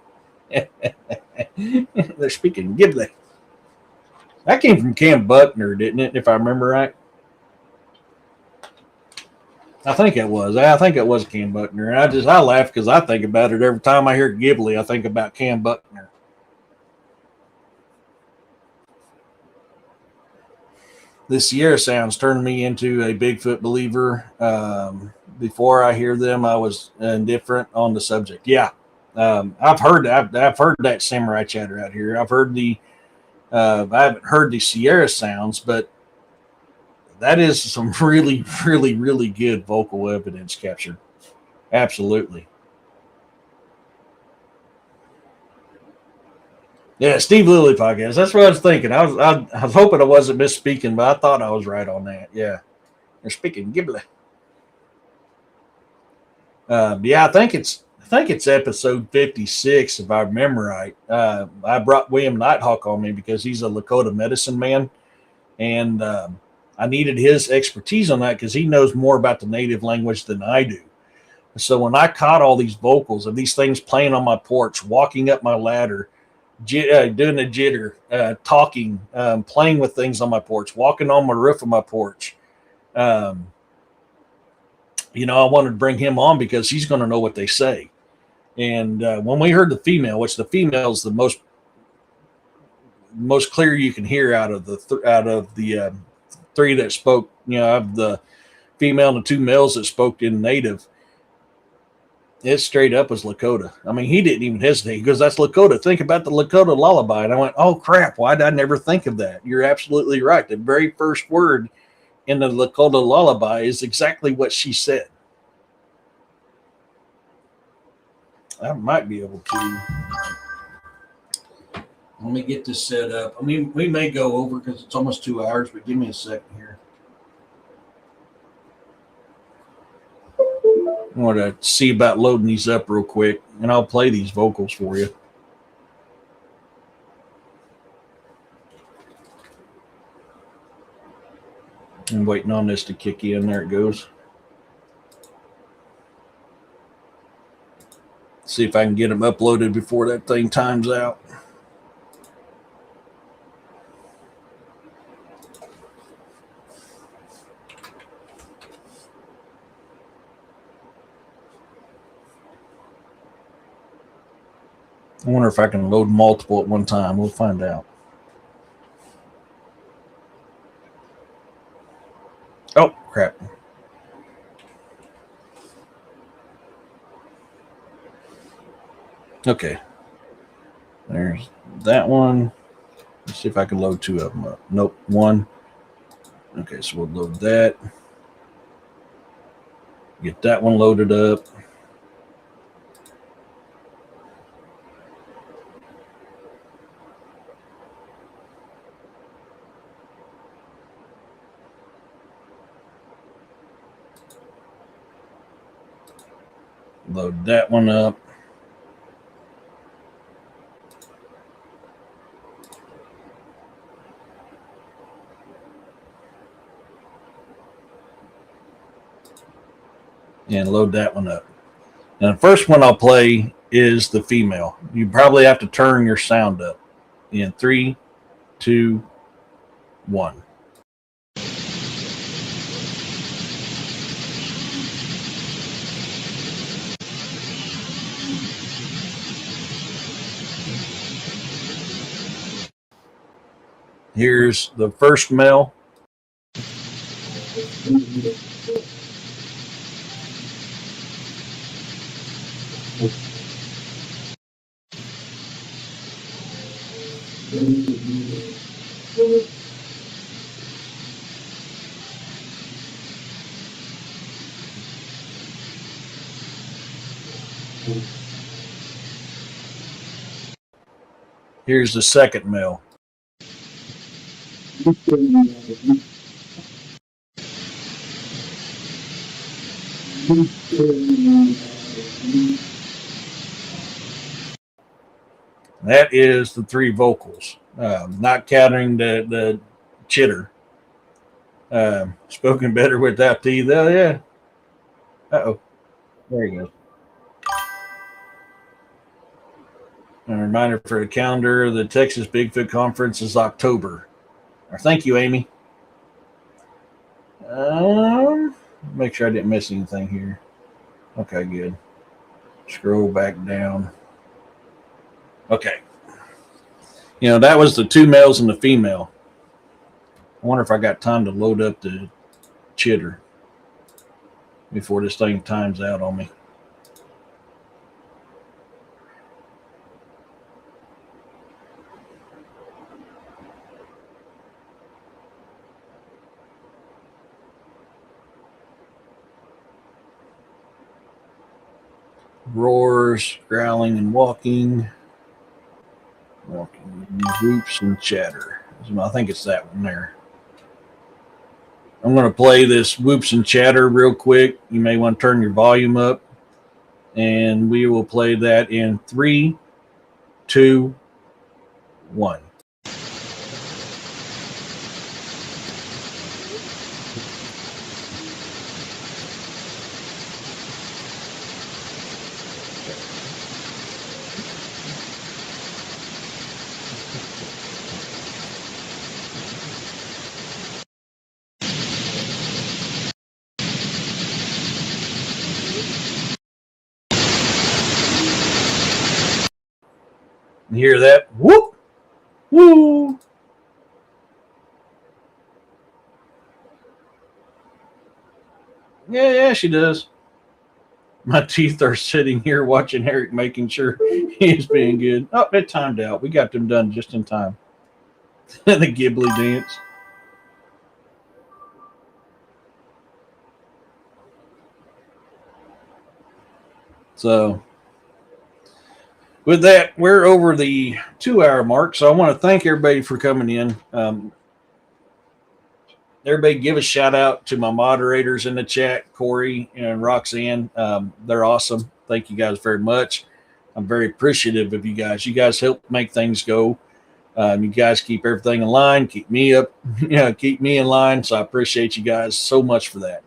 B: speaking Ghibli. That came from Cam Buckner, didn't it? If I remember right. I think it was. I think it was Cam Buckner. And I laugh because I think about it every time I hear Ghibli. I think about Cam Buckner. The Sierra sounds turned me into a Bigfoot believer. Before I hear them, I was indifferent on the subject. Yeah, I've heard that samurai chatter out here. I've heard I haven't heard the Sierra sounds, but that is some really, really, really good vocal evidence captured. Absolutely. Yeah, Steve Lilly podcast. That's what I was thinking. I was hoping I wasn't misspeaking, but I thought I was right on that. Yeah, they're speaking Ghibli. Yeah, I think it's episode 56 if I remember right. I brought William Nighthawk on me because he's a Lakota medicine man, and I needed his expertise on that because he knows more about the native language than I do. So when I caught all these vocals of these things playing on my porch, walking up my ladder, doing a jitter, talking, playing with things on my porch, walking on my roof of my porch. I wanted to bring him on because he's going to know what they say. And when we heard the female, which the female is the most clear you can hear out of the three that spoke, of the female and the two males that spoke in native, it straight up was Lakota. I mean, he didn't even hesitate. He goes, "That's Lakota. Think about the Lakota lullaby." And I went, "Oh crap! Why did I never think of that?" You're absolutely right. The very first word in the Lakota lullaby is exactly what she said. I might be able to. Let me get this set up. I mean, we may go over because it's almost 2 hours, but give me a second here. I want to see about loading these up real quick, and I'll play these vocals for you. I'm waiting on this to kick in. There it goes. See if I can get them uploaded before that thing times out. I wonder if I can load multiple at one time. We'll find out. Oh, crap. Okay. There's that one. Let's see if I can load two of them up. Nope, one. Okay, so we'll load that. Get that one loaded up. Load that one up. And load that one up. Now, the first one I'll play is the female. You probably have to turn your sound up. In 3, 2, 1. Here's the first male. Here's the second mail. That is the 3 vocals, not counting the chitter. Spoken better without T, though, yeah. Uh-oh. There you go. A reminder for the calendar, the Texas Bigfoot Conference is October. Thank you, Amy. Make sure I didn't miss anything here. Okay, good. Scroll back down. Okay. That was the 2 males and the female. I wonder if I got time to load up the chitter before this thing times out on me. Roars, growling, and walking. Walking, whoops, and chatter. I think it's that one there. I'm going to play this whoops and chatter real quick. You may want to turn your volume up. And we will play that in 3, 2, 1. You hear that? Whoop! Woo! Yeah, she does. My teeth are sitting here watching Eric, making sure he's being good. Oh, it timed out. We got them done just in time. The Ghibli dance. So, with that, we're over the 2-hour mark. So I want to thank everybody for coming in. Everybody give a shout out to my moderators in the chat, Corey and Roxanne. They're awesome. Thank you guys very much. I'm very appreciative of you guys. You guys help make things go. You guys keep everything in line, keep me up, keep me in line. So I appreciate you guys so much for that.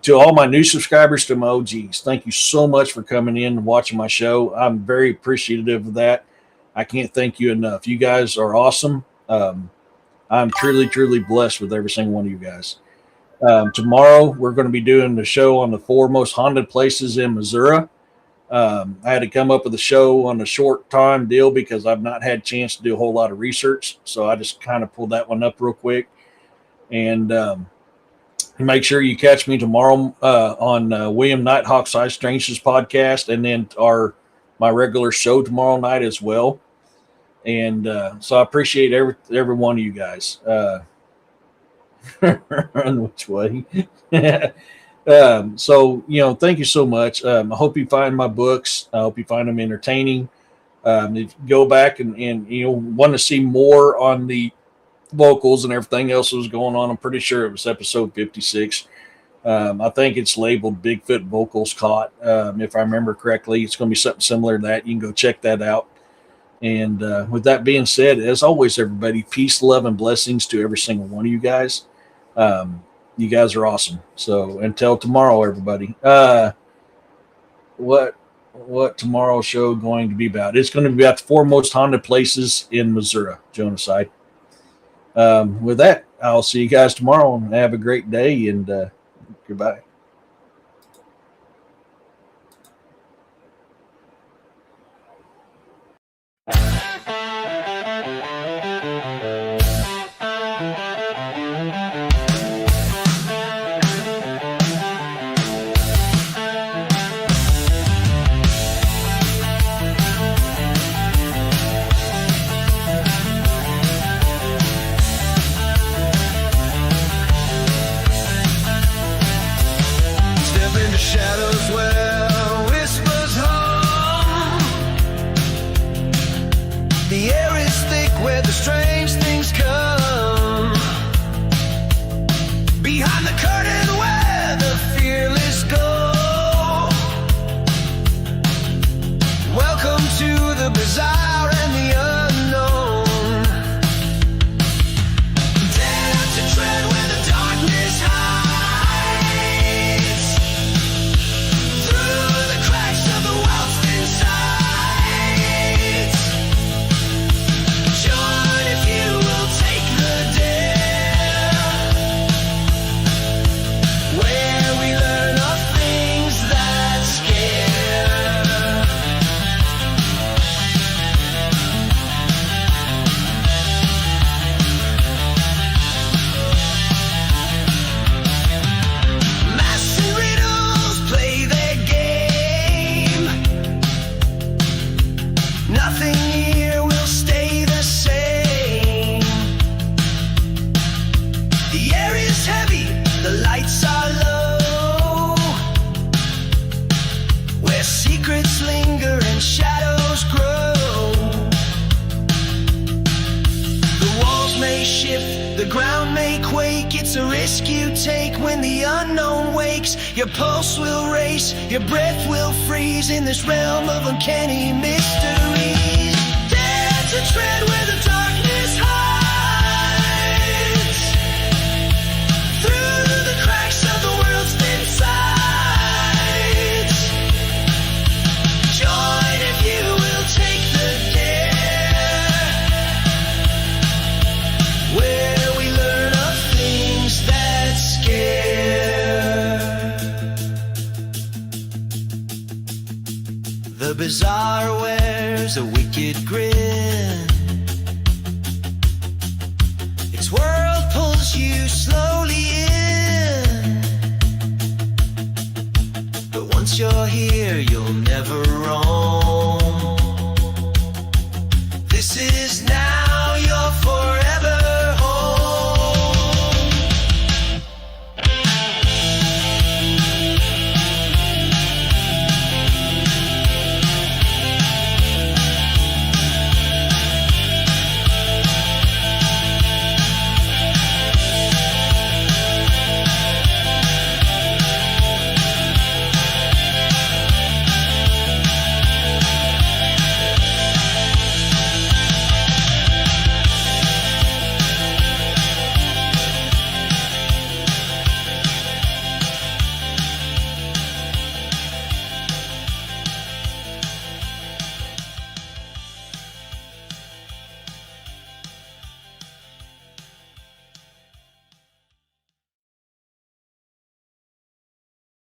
B: To all my new subscribers, to my OGs, thank you so much for coming in and watching my show. I'm very appreciative of that. I can't thank you enough. You guys are awesome. I'm truly, truly blessed with every single one of you guys. Tomorrow, we're going to be doing the show on the 4 most haunted places in Missouri. I had to come up with a show on a short time deal because I've not had a chance to do a whole lot of research. So I just kind of pulled that one up real quick. And make sure you catch me tomorrow on William Nighthawk's Eye Strangeness podcast, and then my regular show tomorrow night as well. And so I appreciate every one of you guys. Run which way? So, thank you so much. I hope you find my books. I hope you find them entertaining. If you go back and want to see more on the vocals and everything else that was going on, I'm pretty sure it was episode 56. I think it's labeled Bigfoot Vocals Caught. If I remember correctly, it's going to be something similar to that. You can go check that out. And with that being said, as always, everybody, peace, love, and blessings to every single one of you guys. You guys are awesome. So until tomorrow, everybody. What tomorrow's show going to be about? It's going to be about the 4 most haunted places in Missouri, Genocide. With that, I'll see you guys tomorrow, and have a great day, and goodbye.
D: shift, the ground may quake. It's a risk you take when the unknown wakes. Your pulse will race, your breath will freeze in this realm of uncanny mysteries. Dare to tread where the darkness hides, through the cracks of the world's thin sides. Join if you will take the dare, where we learn of things that scare. The bizarre wears a wicked grin. Its world pulls you slowly in, but once you're here, you'll never roam.